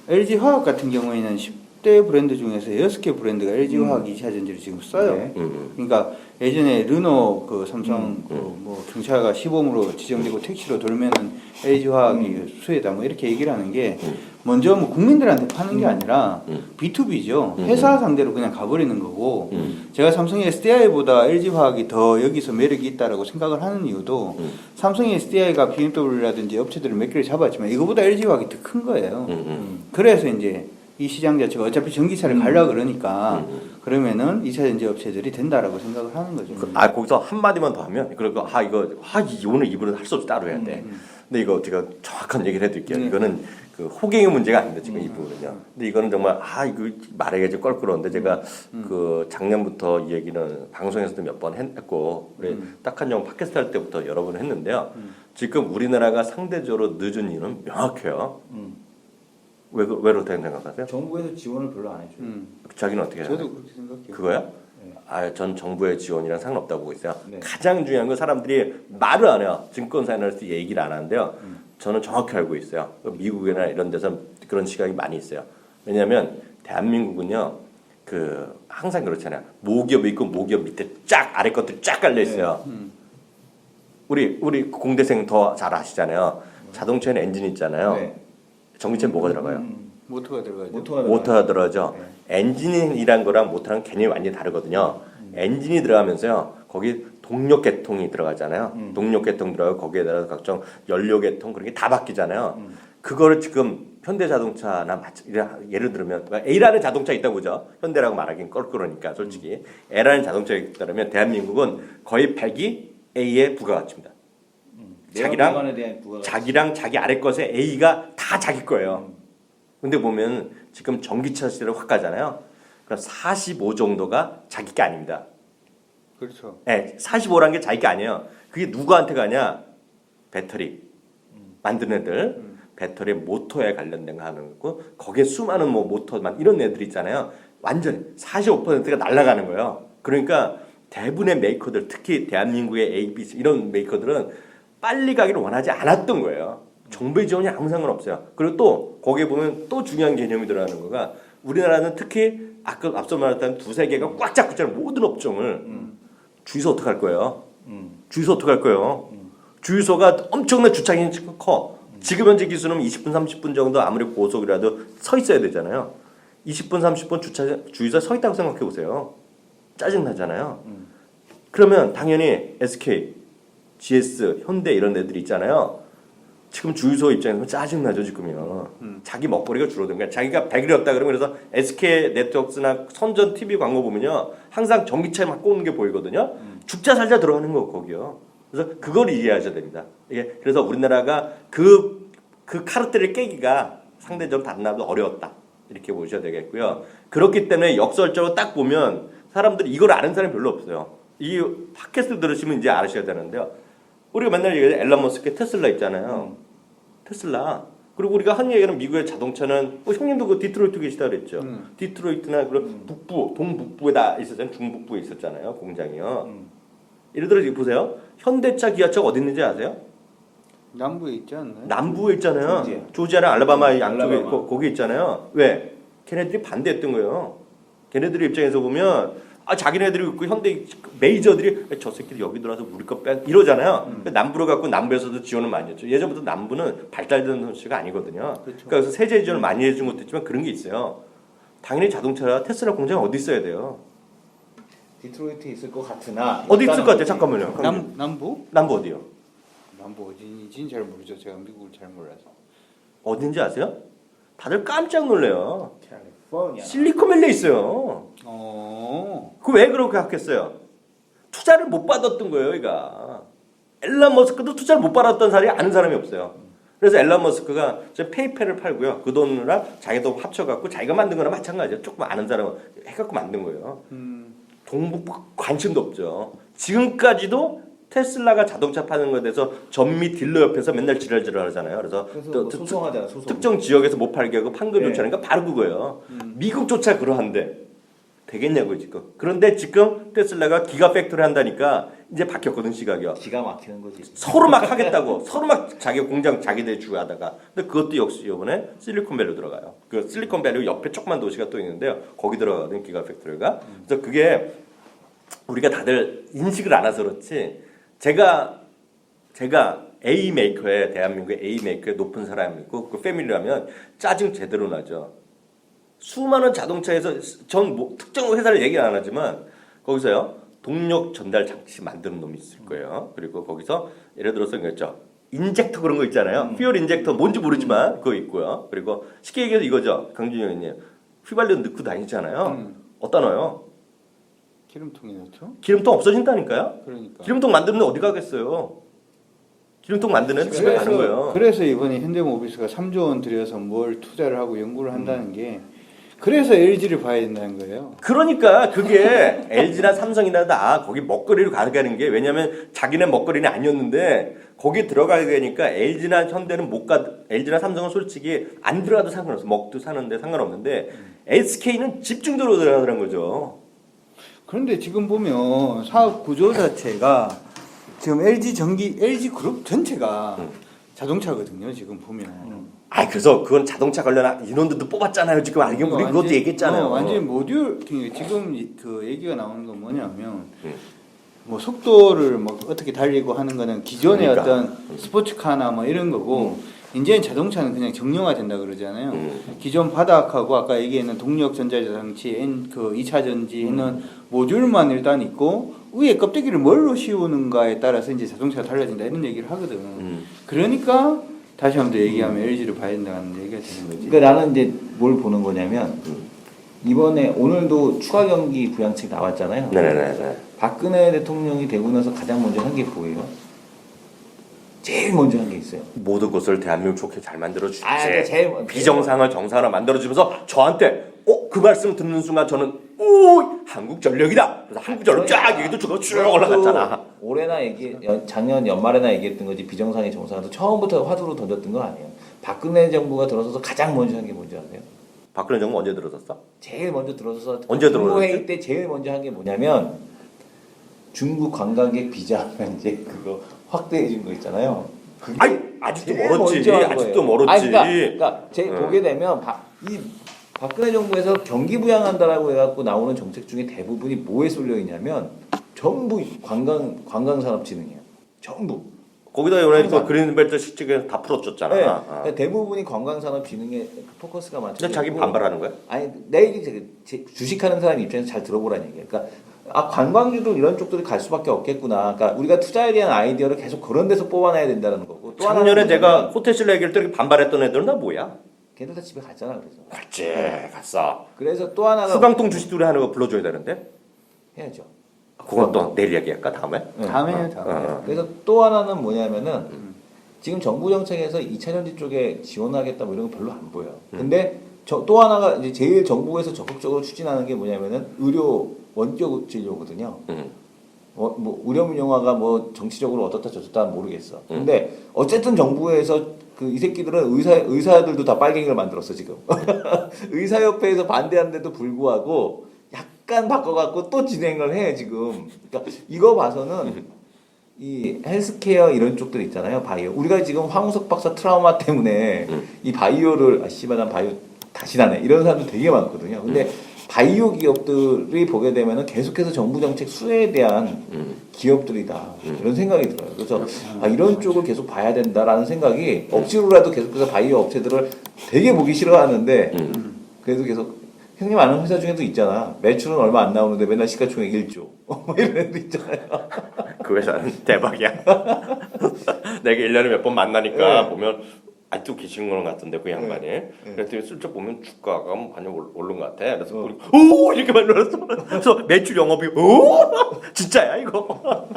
LG 화학 같은 경우에는 10대 브랜드 중에서 6개 브랜드가 LG 화학 2차 전지를 지금 써요. 네. 그러니까 예전에 르노 그 삼성 뭐 경차가 시범으로 지정되고 택시로 돌면은 LG 화학이 수혜다 뭐 이렇게 얘기를 하는 게 먼저 뭐 국민들한테 파는 게 아니라 B2B죠. 회사 상대로 그냥 가버리는 거고 제가 삼성의 SDI보다 LG 화학이 더 여기서 매력이 있다라고 생각을 하는 이유도 삼성의 SDI가 BMW라든지 업체들을 몇 개를 잡았지만 이거보다 LG 화학이 더 큰 거예요. 그래서 이제 이 시장 자체가 어차피 전기차를 가려고 그러니까 그러면은 2차 전지 업체들이 된다라고 생각을 하는 거죠. 거기서 한마디만 더 하면 그리고 오늘 이분은 할 수 없이 따로 해야 돼. 근데 이거 제가 정확한 얘기를 해드릴게요. 이거는 그 호갱의 문제가 아닙니다. 지금 이 부분은요. 근데 이거는 정말 이거 말하기가 껄끄러운데 제가 그 작년부터 이 얘기는 방송에서도 몇 번 했고 우리 딱한 영 팟캐스트 할 때부터 여러 번 했는데요. 지금 우리나라가 상대적으로 늦은 이유는 명확해요. 왜 그렇다고 생각하세요? 정부에서 지원을 별로 안 해줘요. 자기는 어떻게 해요? 저도 그렇게 생각해요. 그거야? 네. 전 정부의 지원이랑 상관없다고 보고 있어요. 네. 가장 중요한 건 사람들이 말을 안 해요. 증권사에서 얘기를 안 하는데요. 저는 정확히 알고 있어요. 미국이나 이런 데서 그런 시각이 많이 있어요. 왜냐하면 대한민국은요, 항상 그렇잖아요. 모기업이 있고 모기업 밑에 쫙 아래 것들이 쫙 깔려 있어요. 우리 공대생 더 잘 아시잖아요. 자동차에는 엔진이 있잖아요. 네. 전기차에 뭐가 들어가요? 모터가 들어가죠. 모터가 들어가죠. 엔진이란 거랑 모터랑 개념이 완전히 다르거든요. 엔진이 들어가면서요. 거기 동력 계통이 들어가잖아요. 동력 계통 들어가고 거기에 따라서 각종 연료 계통 그런 게 다 바뀌잖아요. 그거를 지금 현대자동차나 예를 들면 A라는 자동차 있다고 보죠. 현대라고 말하기는 껄끄러우니까 솔직히 A라는 자동차가 있다면 대한민국은 거의 100이 A의 부가가치입니다. 자기랑 자기 아래 것에 A가 다 자기 거예요. 근데 보면 지금 전기차 시대로 확 가잖아요. 그럼 45 정도가 자기 게 아닙니다. 그렇죠. 네, 45라는 게 자기 게 아니에요. 그게 누구한테 가냐? 배터리 만드는 애들, 배터리 모터에 관련된 거 하는 거고 거기에 수많은 뭐 모터만 이런 애들 있잖아요. 완전 45%가 날아가는 거예요. 그러니까 대부분의 메이커들, 특히 대한민국의 ABC 이런 메이커들은 빨리 가기를 원하지 않았던 거예요. 정부의 지원이 아무 상관없어요. 그리고 또 거기에 보면 또 중요한 개념이 들어가는 거가 우리나라는 특히 앞서 말했던 두세 개가 꽉 잡고 있잖아요. 모든 업종을 주유소 어떡할 거예요? 주유소 어떡할 거예요? 주유소가 엄청난 주차장이 커. 지금 현재 기준은 20분 30분 정도 아무리 고속이라도 서 있어야 되잖아요. 20분 30분 주유소에 서 있다고 생각해 보세요. 짜증 나잖아요. 그러면 당연히 SK, GS, 현대 이런 애들이 있잖아요. 지금 주유소 입장에서 짜증 나죠 지금요. 자기 먹거리가 줄어든 거야. 자기가 100일이었다 그러면 그래서 SK 네트워크나 선전 TV 광고 보면요 항상 전기차에 막 꽂는 게 보이거든요. 죽자 살자 들어가는 거 거기요. 그래서 그걸 이해하셔야 됩니다. 이게 그래서 우리나라가 그 카르텔을 깨기가 상대적으로 다른 나라도 어려웠다 이렇게 보셔야 되겠고요. 그렇기 때문에 역설적으로 딱 보면 사람들이 이걸 아는 사람이 별로 없어요. 이 팟캐스트 들으시면 이제 아셔야 되는데요. 우리가 맨날 얘기하는 앨런 머스크의 테슬라 있잖아요. 테슬라. 그리고 우리가 흔히 얘기하는 미국의 자동차는 형님도 그 디트로이트 계시다 그랬죠. 디트로이트나 그런 북부, 동북부에 다 있었잖아요. 중북부에 있었잖아요. 공장이요. 예를 들어 지금 보세요. 현대차, 기아차가 어디 있는지 아세요? 남부에 있지 않나요? 남부에 있잖아요. 조지아랑 알라바마 양쪽에 거기 있잖아요. 왜? 걔네들이 반대했던 거예요. 걔네들의 입장에서 보면 자기네들이 있고 현대 메이저들이 저 새끼들 여기 들어와서 우리 거 빼 이러잖아요. 남부로 갖고 남부에서도 지원을 많이 했죠. 예전부터 남부는 발달된 도시가 아니거든요. 그렇죠. 그래서 세제 지원을 많이 해준 것도 있지만 그런 게 있어요. 당연히 자동차 테슬라 공장이 어디 있어야 돼요? 디트로이트에 있을 것 같으나 어디 있을 것 같아요? 잠깐만요. 남부? 남부 어디요? 남부 어딘지는 잘 모르죠. 제가 미국을 잘 몰라서. 어딘지 아세요? 다들 깜짝 놀래요. 캘리포니아. 실리콘밸리에 있어요. 그 왜 그렇게 하겠어요? 투자를 못 받았던 거예요, 얘가. 앨런 머스크도 투자를 못 받았던 사람이 아는 사람이 없어요. 그래서 앨런 머스크가 페이팔을 팔고요. 그 돈이랑 자기도 합쳐갖고 자기가 만든 거랑 마찬가지예요. 조금 아는 사람은 해갖고 만든 거예요. 동북부 관심도 없죠. 지금까지도 테슬라가 자동차 파는 것에 대해서 전미 딜러 옆에서 맨날 지랄지랄 하잖아요. 그래서 또 소송하잖아, 소송. 특정 지역에서 못 팔게 하고 판금 조치하니까 바로 그거예요. 미국조차 그러한데 되겠냐고요 지금. 그런데 지금 테슬라가 기가 팩토리 한다니까 이제 바뀌었거든 시각이요. 기가 막히는 거지. 서로 막 하겠다고. 서로 막 자기 공장 자기들 주하다가. 근데 그것도 역시 이번에 실리콘밸리로 들어가요. 그 실리콘밸리 옆에 조그만 도시가 또 있는데요. 거기 들어가거든 기가 팩토리가. 그래서 그게 우리가 다들 인식을 안 해서 그렇지. 제가 A 메이커에 대한민국의 A 메이커에 높은 사람이고 그 패밀리라면 짜증 제대로 나죠. 수많은 자동차에서 전 뭐 특정 회사를 얘기 안 하지만 거기서요 동력 전달 장치 만드는 놈이 있을 거예요. 그리고 거기서 예를 들어서 그랬죠. 인젝터 그런 거 있잖아요. 퓨얼 인젝터 뭔지 모르지만 그거 있고요. 그리고 쉽게 얘기해서 이거죠. 강준이 형님 휘발유 넣고 다니잖아요. 어디다 넣어요? 기름통에 넣죠? 기름통 없어진다니까요. 그러니까. 기름통 만드는 데 어디 가겠어요? 기름통 만드는 데 집에 가는 거예요. 그래서 이번에 현대모비스가 3조 원 들여서 뭘 투자를 하고 연구를 한다는 게 그래서 LG를 봐야 된다는 거예요. 그러니까 그게 LG나 삼성이나 다 거기 먹거리로 가는 게 왜냐면 자기네 먹거리는 아니었는데 거기 들어가야 되니까 LG나 현대는 못 가. LG나 삼성은 솔직히 안 들어가도 상관없어. 먹도 사는데 상관없는데 SK는 집중적으로 들어가는 거죠. 그런데 지금 보면 사업 구조 자체가 지금 LG 그룹 전체가 자동차거든요. 지금 보면. 그래서 그건 자동차 관련 인원들도 뽑았잖아요. 지금 알겠 우리 그것도 얘기했잖아요. 완전히 모듈 지금 그 얘기가 나오는 건 뭐냐면 뭐 속도를 뭐 어떻게 달리고 하는 거는 기존의 그러니까. 어떤 스포츠카나 뭐 이런 거고 이제는 자동차는 그냥 정형화 된다 그러잖아요. 기존 바닥하고 아까 얘기했는 동력 전자장치, 그 2차 전지는 모듈만 일단 있고 위에 껍데기를 뭘로 씌우는가에 따라서 이제 자동차가 달라진다 이런 얘기를 하거든. 그러니까 다시 한 번 더 얘기하면 LG를 봐야 된다는 얘기가 되는 거지. 그러니까 나는 이제 뭘 보는 거냐면 이번에 오늘도 추가 경기 부양책 나왔잖아요. 네네네. 박근혜 대통령이 되고 나서 가장 먼저 한 게 뭐예요? 제일 먼저 한 게 있어요. 모든 것을 대한민국 좋게 잘 만들어주지. 제일 비정상을 정상으로 만들어주면서 저한테 그 말씀 듣는 순간 저는 한국전력이다. 그래서 한국전력 쫙 얘기도 쭉 올라갔잖아. 올해나 작년 연말에나 얘기했던 거지 비정상이 정상도 처음부터 화두로 던졌던 거 아니에요. 박근혜 정부가 들어서서 가장 먼저 한 게 뭔지 아세요? 박근혜 정부 언제 들어섰어? 제일 먼저 들어서서 언제 들어섰지? 국무회의 때 제일 먼저 한 게 뭐냐면 중국 관광객 비자 이제 그거 확대해 준 거 있잖아요. 아직도 멀었지. 아직도 멀었지. 그러니까 보게 되면 이 박근혜 정부에서 경기 부양한다라고 해갖고 나오는 정책 중에 대부분이 뭐에 쏠려 있냐면 전부 관광 산업 진흥이야. 전부. 거기다 이번에 또 항상. 그린벨트 시책에서 다 풀어줬잖아. 네. 아. 그러니까 대부분이 관광산업 진흥에 포커스가 많죠. 근데 자기 반발하는 거야? 아니 내 얘기 주식하는 사람 입장에서 잘 들어보라는 얘기예요. 그러니까 관광지도 이런 쪽들이 갈 수밖에 없겠구나. 그러니까 우리가 투자에 대한 아이디어를 계속 그런 데서 뽑아내야 된다는 거고. 또 하나는 작년에 제가 뭐냐면 호텔실내 얘기를 때 반발했던 애들은 다 뭐야? 걔들 다 집에 갔잖아. 그래서. 갔지, 갔어. 그래서 또 하나는 수강통 주식들이 하는 거 불러줘야 되는데 해야죠. 그건 또 내일 얘기할까 다음에? 다음에요, 다음에. 그래서 또 하나는 뭐냐면은 지금 정부 정책에서 2차 전지 쪽에 지원하겠다 뭐 이런 거 별로 안 보여. 근데 또 하나가 이제 제일 정부에서 적극적으로 추진하는 게 뭐냐면은 의료 원격 진료거든요. 뭐 의료민영화가 뭐 정치적으로 어떻다 저렇다 모르겠어. 근데 어쨌든 정부에서 그 이 새끼들은 의사들도 다 빨갱이를 만들었어 지금. 의사협회에서 반대하는데도 불구하고 약간 바꿔갖고 또 진행을 해 지금. 그러니까 이거 봐서는 이 헬스케어 이런 쪽들 있잖아요. 바이오. 우리가 지금 황우석 박사 트라우마 때문에 이 바이오를 씨발 난 바이오 다시 나네 이런 사람들 되게 많거든요. 근데 바이오 기업들이 보게 되면은 계속해서 정부 정책 수혜에 대한 기업들이다 이런 생각이 들어요. 그래서 이런 쪽을 계속 봐야 된다라는 생각이 억지로라도 계속해서 바이오 업체들을 되게 보기 싫어하는데 그래도 계속 형님 아는 회사 중에도 있잖아. 매출은 얼마 안 나오는데 맨날 시가총액 1조 뭐 이런 애도 있잖아요. 그 회사는 대박이야. 내가 1년에 몇 번 만나니까 네. 보면 아직도 계시는 것 같은데 그 양반이. 그랬더니 슬쩍 보면 주가가 많이 오른 것 같아. 그래서 보니 오 이렇게 많이 올랐어. 그래서 매출 영업이 오 진짜야 이거.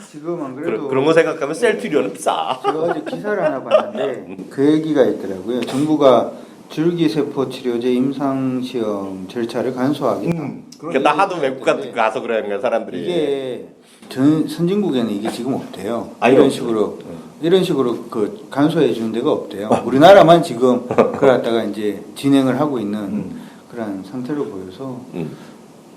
지금 안 그래도 그런 거 생각하면 셀트리온은 비싸. 제가 어제 기사를 하나 봤는데 그 얘기가 있더라고요. 정부가 줄기세포 치료제 임상 시험 절차를 간소화하겠다. 그러니까 나 하도 외국 가서 그러는 거야 사람들이. 이게 선진국에는 이게 지금 없대요. 아예 이런 식으로 그 간소해 주는 데가 없대요. 우리나라만 지금 그걸 갖다가 이제 진행을 하고 있는 그런 상태로 보여서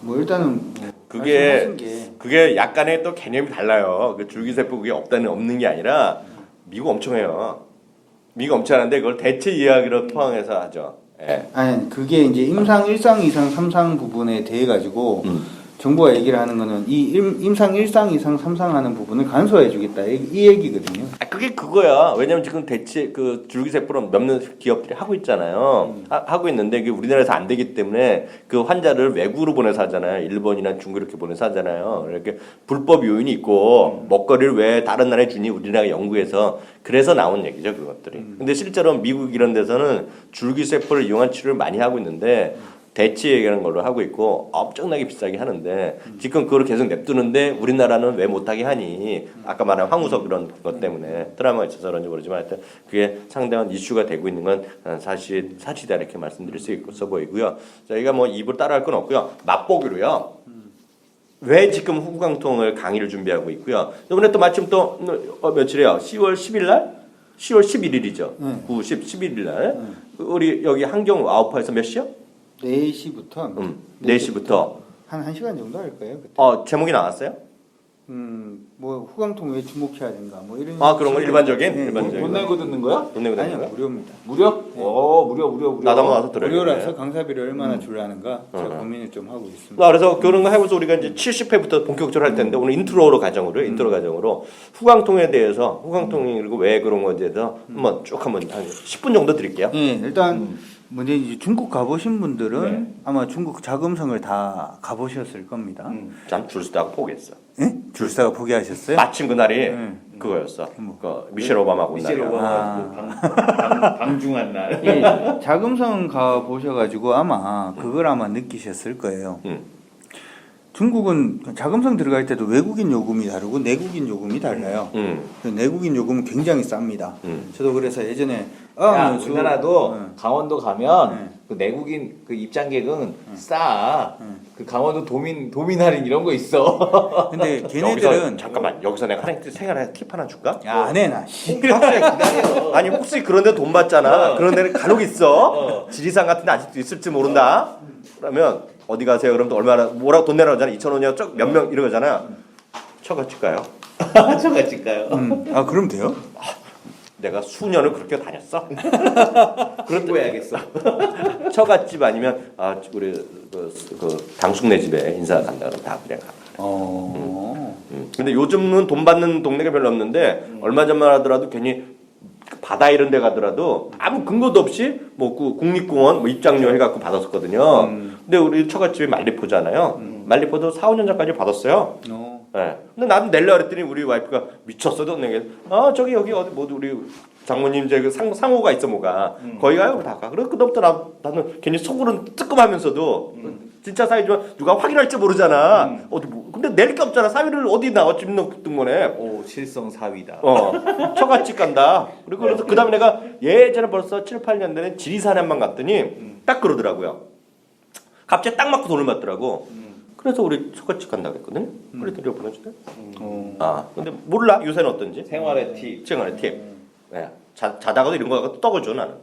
뭐 일단은 뭐 그게 약간의 또 개념이 달라요. 그 줄기세포 그게 없는 게 아니라 미국 엄청 해요. 미국 엄청 하는데 그걸 대체 이야기로 포함해서 하죠. 예. 아니 그게 이제 임상 1상, 2상, 3상 부분에 대해 가지고 정부가 얘기를 하는 거는 이 임상 1상, 2상, 3상 하는 부분을 간소해 주겠다 이 얘기거든요. 그게 그거야. 왜냐면 지금 대체 그 줄기세포로 몇몇 기업들이 하고 있잖아요. 하고 있는데 그게 우리나라에서 안 되기 때문에 그 환자를 외국으로 보내서 하잖아요. 일본이나 중국 이렇게 보내서 하잖아요. 이렇게 불법 요인이 있고 먹거리를 왜 다른 나라에 주니 우리나라가 연구해서 그래서 나온 얘기죠 그것들이. 근데 실제로 미국 이런 데서는 줄기세포를 이용한 치료를 많이 하고 있는데 대치 얘기하는 걸로 하고 있고 엄청나게 비싸게 하는데 지금 그걸 계속 냅두는데 우리나라는 왜 못하게 하니 아까 말한 황우석 그런 것 때문에 드라마가 있어서 그런지 모르지만 하여튼 그게 상당한 이슈가 되고 있는 건 사실이다 이렇게 말씀드릴 수 있어 보이고요. 저희가 뭐 입을 따라할 건 없고요. 맛보기로요. 왜 지금 후광통을 강의를 준비하고 있고요. 이번에 또 마침 또 며칠이에요? 10월 10일 날? 10월 11일이죠. 9, 10, 11일 날. 우리 여기 한경 아우파에서 몇 시요? 4시부터 4시부터 한 1시간 정도 할 거예요. 그때. 제목이 나왔어요? 뭐 후광통 왜 주목해야 된가 뭐 이런 그런 거 일반적인? 네, 일반적인. 돈 내고 듣는 거야? 돈 내고 다니는 아니요 거야? 무료입니다. 무료? 무료. 나도 한번 와서 들어요. 무료라서 강사비를 얼마나 주려는가 제가 고민을 좀 하고 있습니다. 그래서 그런 거 해보면서 우리가 이제 70회부터 본격적으로 할 텐데 오늘 인트로 과정으로 후광통에 대해서 후광통이 그리고 왜 그런 건지에 대해서 한번 쭉 한번 한 10분 정도 드릴게요. 네, 일단 먼저 이제 중국 가보신 분들은 네. 아마 중국 자금성을 다 가보셨을 겁니다. 참 줄 서다가 포기했어. 예? 줄 서다가 포기하셨어요? 마침 그날이 그거였어. 그 미셸 오바마하고 미셸 날이야. 오바마 방중한 날. 예, 자금성 가 보셔가지고 아마 그걸 아마 느끼셨을 거예요. 중국은 자금성 들어갈 때도 외국인 요금이 다르고 내국인 요금이 달라요. 그 내국인 요금은 굉장히 쌉니다. 저도 그래서 예전에 우리나라도 강원도 가면 그 내국인 그 입장객은 싸. 그 강원도 도민 할인 이런 거 있어. 근데 걔네들은 잠깐만 여기서 내가 생활에 팁 하나 줄까? 야, 안 해, 나. 기다려. 아니 혹시 그런 데 돈 받잖아. 그런 데는 간혹 있어. 지리산 같은 데 아직도 있을지 모른다. 그러면 어디 가세요? 그러면 또 얼마나 뭐라고 돈 내라고 하잖아. 2,000원이요. 몇 명 이러잖아. 처갓집가요? 처갓집가요? 아, 그럼 돼요? 내가 수년을 그렇게 다녔어. 그런 거 해야겠어. 처갓집 아니면 우리 그 당숙네 집에 인사 간다 그러면 다 그냥 가. 근데 요즘은 돈 받는 동네가 별로 없는데 얼마 전만 하더라도 괜히 바다 이런 데 가더라도 아무 근거도 없이 뭐 국립공원 뭐 입장료 해갖고 받았었거든요. 근데 우리 처갓집이 말리포잖아요. 말리포도 4, 5년 전까지 받았어요. 네. 근데 나도 낼려 그랬더니 우리 와이프가 미쳤어. 돈 내게. 저기 여기 어디 뭐 우리 장모님 이제 그 상호가 있어 뭐가 거기 가요 다 가. 그래서 그때부터 나는 괜히 속으로는 뜨끔하면서도 진짜 사위지만 누가 확인할지 모르잖아. 어디 뭐 근데 낼 게 없잖아. 사위를 어디 나와 집등본에. 오 실성 사위다. 처갓집 간다. 그리고 그래서 그다음에 내가 예전에 벌써 7, 8년 전에 지리산에만 갔더니 딱 그러더라고요. 갑자기 딱 맞고 돈을 받더라고. 그래서 우리 처갓집 간다고 했거든. 그랬더니 보내주대. 근데 몰라 요새는 어떤지. 생활의 팁. 생활의 팁. 네. 자다가도 이런 거 갖고 떡을 줘 나는.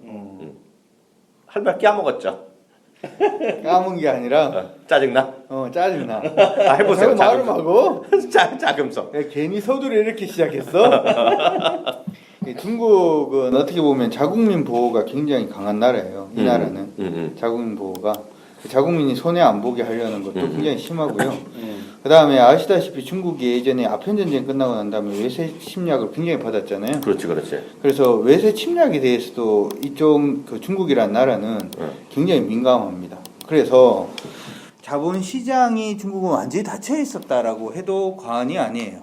할말 깨먹었죠. 까문 게 아니라 짜증나? 짜증나. 해보세요. 말을 하고 자금성. 괜히 서두를 이렇게 시작했어. 중국은 어떻게 보면 자국민 보호가 굉장히 강한 나라예요. 이 나라는 자국민 보호가 자국민이 손해 안 보게 하려는 것도 굉장히 심하고요. 그 다음에 아시다시피 중국이 예전에 아편 전쟁 끝나고 난 다음에 외세 침략을 굉장히 받았잖아요. 그렇지. 그래서 외세 침략에 대해서도 이쪽 그 중국이라는 나라는 굉장히 민감합니다. 그래서 자본시장이 중국은 완전히 닫혀 있었다라고 해도 과언이 아니에요.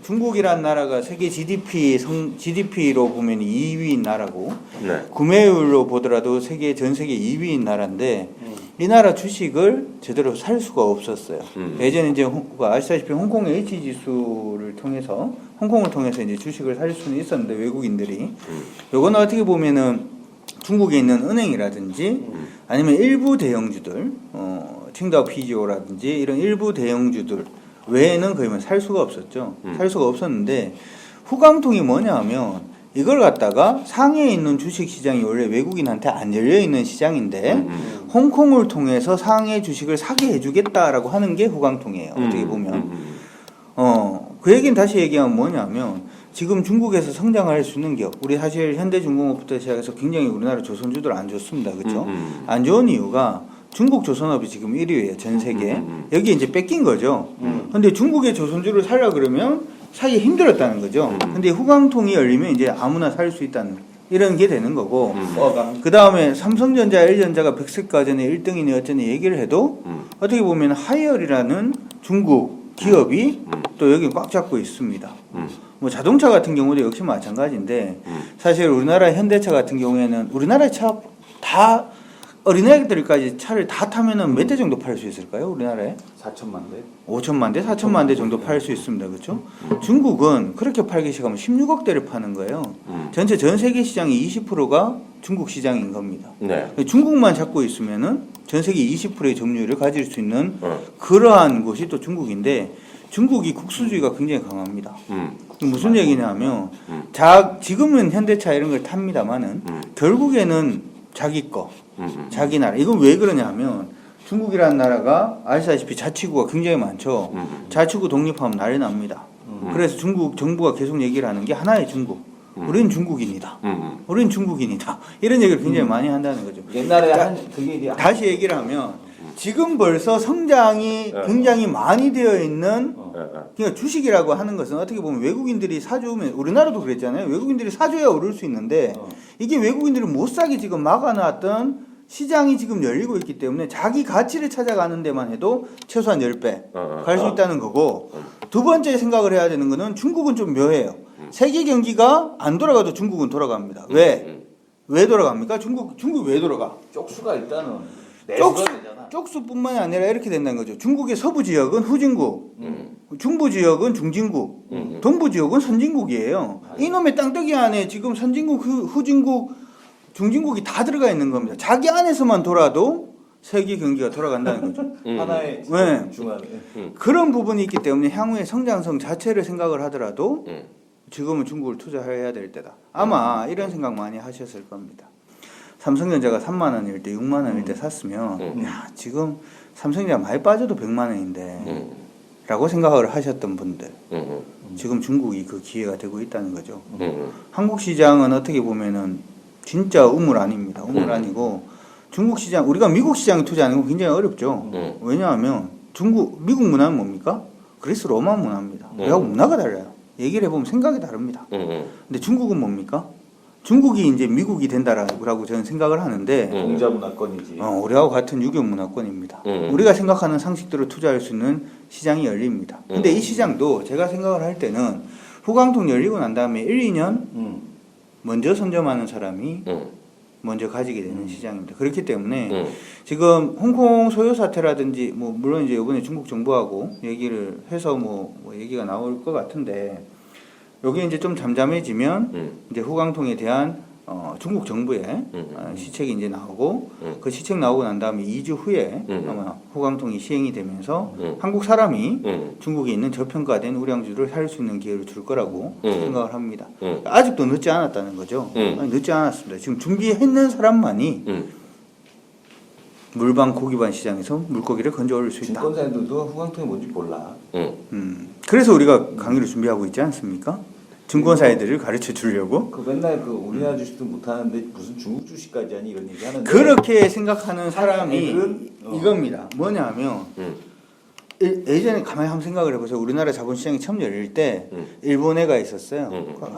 중국이란 나라가 세계 GDP로 보면 2위인 나라고 네. 구매율로 보더라도 전 세계 2위인 나라인데 이 나라 주식을 제대로 살 수가 없었어요. 예전에 이제 아시다시피 홍콩 H 지수를 통해서 홍콩을 통해서 이제 주식을 살 수는 있었는데 외국인들이 요거는 어떻게 보면은 중국에 있는 은행이라든지 아니면 일부 대형주들 칭다오 피지오라든지 이런 일부 대형주들 외에는 거의 살 수가 없었죠. 살 수가 없었는데 후광통이 뭐냐 하면 이걸 갖다가 상해에 있는 주식시장이 원래 외국인한테 안 열려있는 시장인데 홍콩을 통해서 상해 주식을 사게 해주겠다라고 하는 게 후광통이에요. 어떻게 보면 그 얘기는 다시 얘기하면 뭐냐면 지금 중국에서 성장할 수 있는 기업 우리 사실 현대중공업부터 시작해서 굉장히 우리나라 조선주들 안 좋습니다. 그렇죠? 안 좋은 이유가 중국 조선업이 지금 1위예요. 전 세계. 여기 이제 뺏긴 거죠. 근데 중국의 조선주를 살려 그러면 사기 힘들었다는 거죠. 근데 후광통이 열리면 이제 아무나 살 수 있다는 이런 게 되는 거고. 그 다음에 삼성전자, LG전자가 백색가전에 1등이니 어쩌니 얘기를 해도 어떻게 보면 하이얼이라는 중국 기업이 또 여기 꽉 잡고 있습니다. 뭐 자동차 같은 경우도 역시 마찬가지인데 사실 우리나라 현대차 같은 경우에는 우리나라 차 다 어린애들까지 차를 다 타면은 몇 대 정도 팔 수 있을까요? 우리나라에? 4천만 대? 5천만 대, 4천만 대 정도 팔 수 있습니다. 그렇죠? 중국은 그렇게 팔기 시작하면 16억 대를 파는 거예요. 전 세계 시장의 20%가 중국 시장인 겁니다. 네. 중국만 잡고 있으면은 전 세계 20%의 점유율을 가질 수 있는 그러한 곳이 또 중국인데 중국이 국수주의가 굉장히 강합니다. 무슨 얘기냐면 지금은 현대차 이런 걸 탑니다만은 결국에는 자기 거, 자기 나라. 이건 왜 그러냐 하면 중국이라는 나라가 아시다시피 자치구가 굉장히 많죠. 자치구 독립하면 난리 납니다. 그래서 중국 정부가 계속 얘기를 하는 게 하나의 중국. 우리는 중국인이다. 우리는 중국인이다. 이런 얘기를 굉장히 많이 한다는 거죠. 옛날에 그게 이제 다시 얘기를 하면 지금 벌써 성장이 굉장히 많이 되어 있는 그러니까 주식이라고 하는 것은 어떻게 보면 외국인들이 사주면 우리나라도 그랬잖아요. 외국인들이 사줘야 오를 수 있는데 이게 외국인들이 못 사게 지금 막아놨던 시장이 지금 열리고 있기 때문에 자기 가치를 찾아가는 데만 해도 최소한 10배 갈 수 있다는 거고 두 번째 생각을 해야 되는 거는 중국은 좀 묘해요. 세계 경기가 안 돌아가도 중국은 돌아갑니다. 왜 돌아갑니까? 중국 왜 돌아가? 쪽수가 일단은 쪽수뿐만이 아니라 이렇게 된다는 거죠. 중국의 서부 지역은 후진국, 중부 지역은 중진국, 동부 지역은 선진국이에요. 이놈의 땅덩이 안에 지금 선진국, 후진국, 중진국이 다 들어가 있는 겁니다. 자기 안에서만 돌아도 세계 경기가 돌아간다는 거죠. 하나의 네. 중앙에 그런 부분이 있기 때문에 향후의 성장성 자체를 생각을 하더라도 지금은 중국을 투자해야 될 때다. 아마 이런 생각 많이 하셨을 겁니다. 삼성전자가 3만 원일 때 6만 원일 때 샀으면 야, 지금 삼성전자 많이 빠져도 100만 원인데 라고 생각을 하셨던 분들 지금 중국이 그 기회가 되고 있다는 거죠. 한국 시장은 어떻게 보면은 진짜 우물 아닙니다. 우물 아니고 중국 시장 우리가 미국 시장에 투자하는 건 굉장히 어렵죠. 왜냐하면 미국 문화는 뭡니까? 그리스 로마 문화입니다. 우리하고 문화가 달라요. 얘기를 해보면 생각이 다릅니다. 근데 중국은 뭡니까? 중국이 이제 미국이 된다라고 저는 생각을 하는데 공자 문화권이지. 우리하고 같은 유교 문화권입니다. 우리가 생각하는 상식대로 투자할 수 있는 시장이 열립니다. 근데 이 시장도 제가 생각을 할 때는 후광통 열리고 난 다음에 1, 2년 먼저 선점하는 사람이 먼저 가지게 되는 시장입니다. 그렇기 때문에 지금 홍콩 소요 사태라든지 뭐 물론 이제 이번에 중국 정부하고 얘기를 해서 뭐 얘기가 나올 것 같은데 여기 이제 좀 잠잠해지면 이제 후광통에 대한 중국 정부의 시책이 이제 나오고 그 시책 나오고 난 다음에 2주 후에 아마 후광통이 시행이 되면서 한국 사람이 중국에 있는 저평가된 우량주를 살 수 있는 기회를 줄 거라고 생각을 합니다. 아직도 늦지 않았다는 거죠. 아니, 늦지 않았습니다. 지금 준비했는 사람만이 물반 고기반 시장에서 물고기를 건져 올릴 수 있다. 증권사들도 후광통이 뭔지 몰라. 그래서 우리가 강의를 준비하고 있지 않습니까? 증권사 애들을 가르쳐 주려고 그 맨날 그 우리나라 주식도 못 하는데 무슨 중국 주식까지 하니 이런 얘기 하는데 그렇게 생각하는 사람이 애들은, 이겁니다. 뭐냐면 예전에 가만히 한번 생각을 해보세요. 우리나라 자본시장이 처음 열릴 때 일본 애가 있었어요.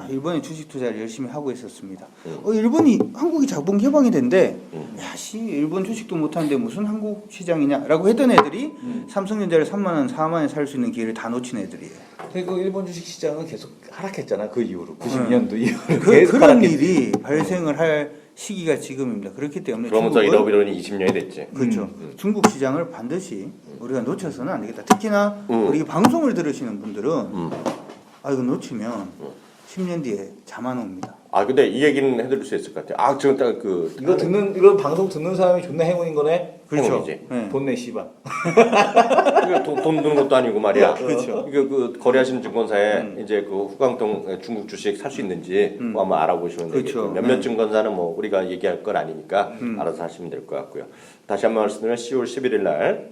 일본이 주식 투자를 열심히 하고 있었습니다. 일본이 한국이 자본 개방이 된대. 야씨 일본 주식도 못하는데 무슨 한국 시장이냐라고 했던 애들이 삼성전자를 3만 원, 4만 원에 살 수 있는 기회를 다 놓친 애들이에요. 그 일본 주식 시장은 계속 하락했잖아. 그 이후로 92년도 이후로 그런 하락했지. 일이 발생을 할 시기가 지금입니다. 그렇기 때문에 그러면서 중국은- 잃어버리니 20년이 됐지. 그렇죠. 중국 시장을 반드시 우리가 놓쳐서는 안 되겠다. 특히나 우리 방송을 들으시는 분들은 이거 놓치면 10년 뒤에 잠안 옵니다. 근데 이 얘기는 해드릴 수 있을 것 같아요. 지금 딱 이거 방송 듣는 사람이 존나 행운인 거네. 그렇죠. 행운이지. 네. 돈 내 씨발. 돈 드는 것도 아니고 말이야. 그렇죠. 이거 그 거래하시는 증권사에 이제 그 후광통 중국 주식 살 수 있는지 뭐 한번 알아보시면 그렇죠. 되겠고 몇몇 증권사는 뭐 우리가 얘기할 건 아니니까 알아서 하시면 될 것 같고요. 다시 한번 말씀드리면 10월 11일 날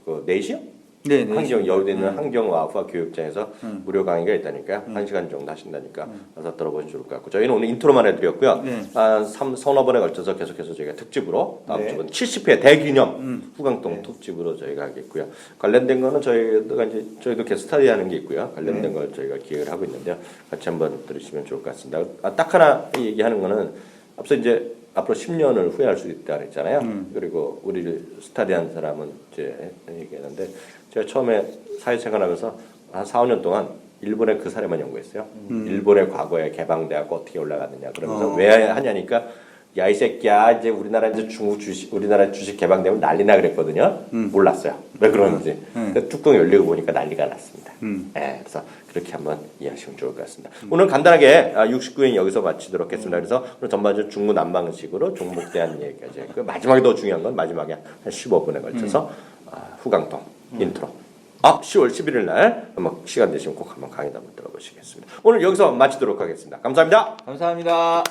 그 4시요? 네, 한경 여의도에 있는 한경와우파 교육장에서 무료 강의가 있다니까요. 1시간 정도 하신다니까 가서 들어보시면 좋을 것 같고 저희는 오늘 인트로만 해드렸고요. 네. 한 서너 번에 걸쳐서 계속해서 저희가 특집으로 다음 네. 주는 70회 대기념 후광통 특집으로 저희가 하겠고요. 관련된 거는 저희도 계속 스터디하는 게 있고요. 관련된 걸 저희가 기획을 하고 있는데요. 같이 한번 들으시면 좋을 것 같습니다. 딱 하나 얘기하는 거는 앞서 이제 앞으로 10년을 후회할 수 있다 그랬잖아요. 그리고 우리를 스타디한 사람은 이제 얘기했는데 제가 처음에 사회생활하면서 한 4, 5년 동안 일본의 그 사례만 연구했어요. 일본의 과거에 개방돼갖고 어떻게 올라갔느냐. 그러면서 왜 하냐니까 야 이 새끼야 이제 우리나라 주식 개방되면 난리나 그랬거든요. 몰랐어요. 왜 그러는지. 근데 뚜껑 열리고 보니까 난리가 났습니다. 그래서 그렇게 한번 이해하시면 좋을 것 같습니다. 오늘 간단하게 69인 여기서 마치도록 하겠습니다. 그래서 오늘 전반적으로 중구난방식으로 종목에 대한 얘기까지 했고요. 마지막에 더 중요한 건 마지막에 한 15분에 걸쳐서 후광통 인트로. 10월 11일 날 한번 시간 되시면 꼭 한번 강의도 한번 들어보시겠습니다. 오늘 여기서 마치도록 하겠습니다. 감사합니다. 감사합니다.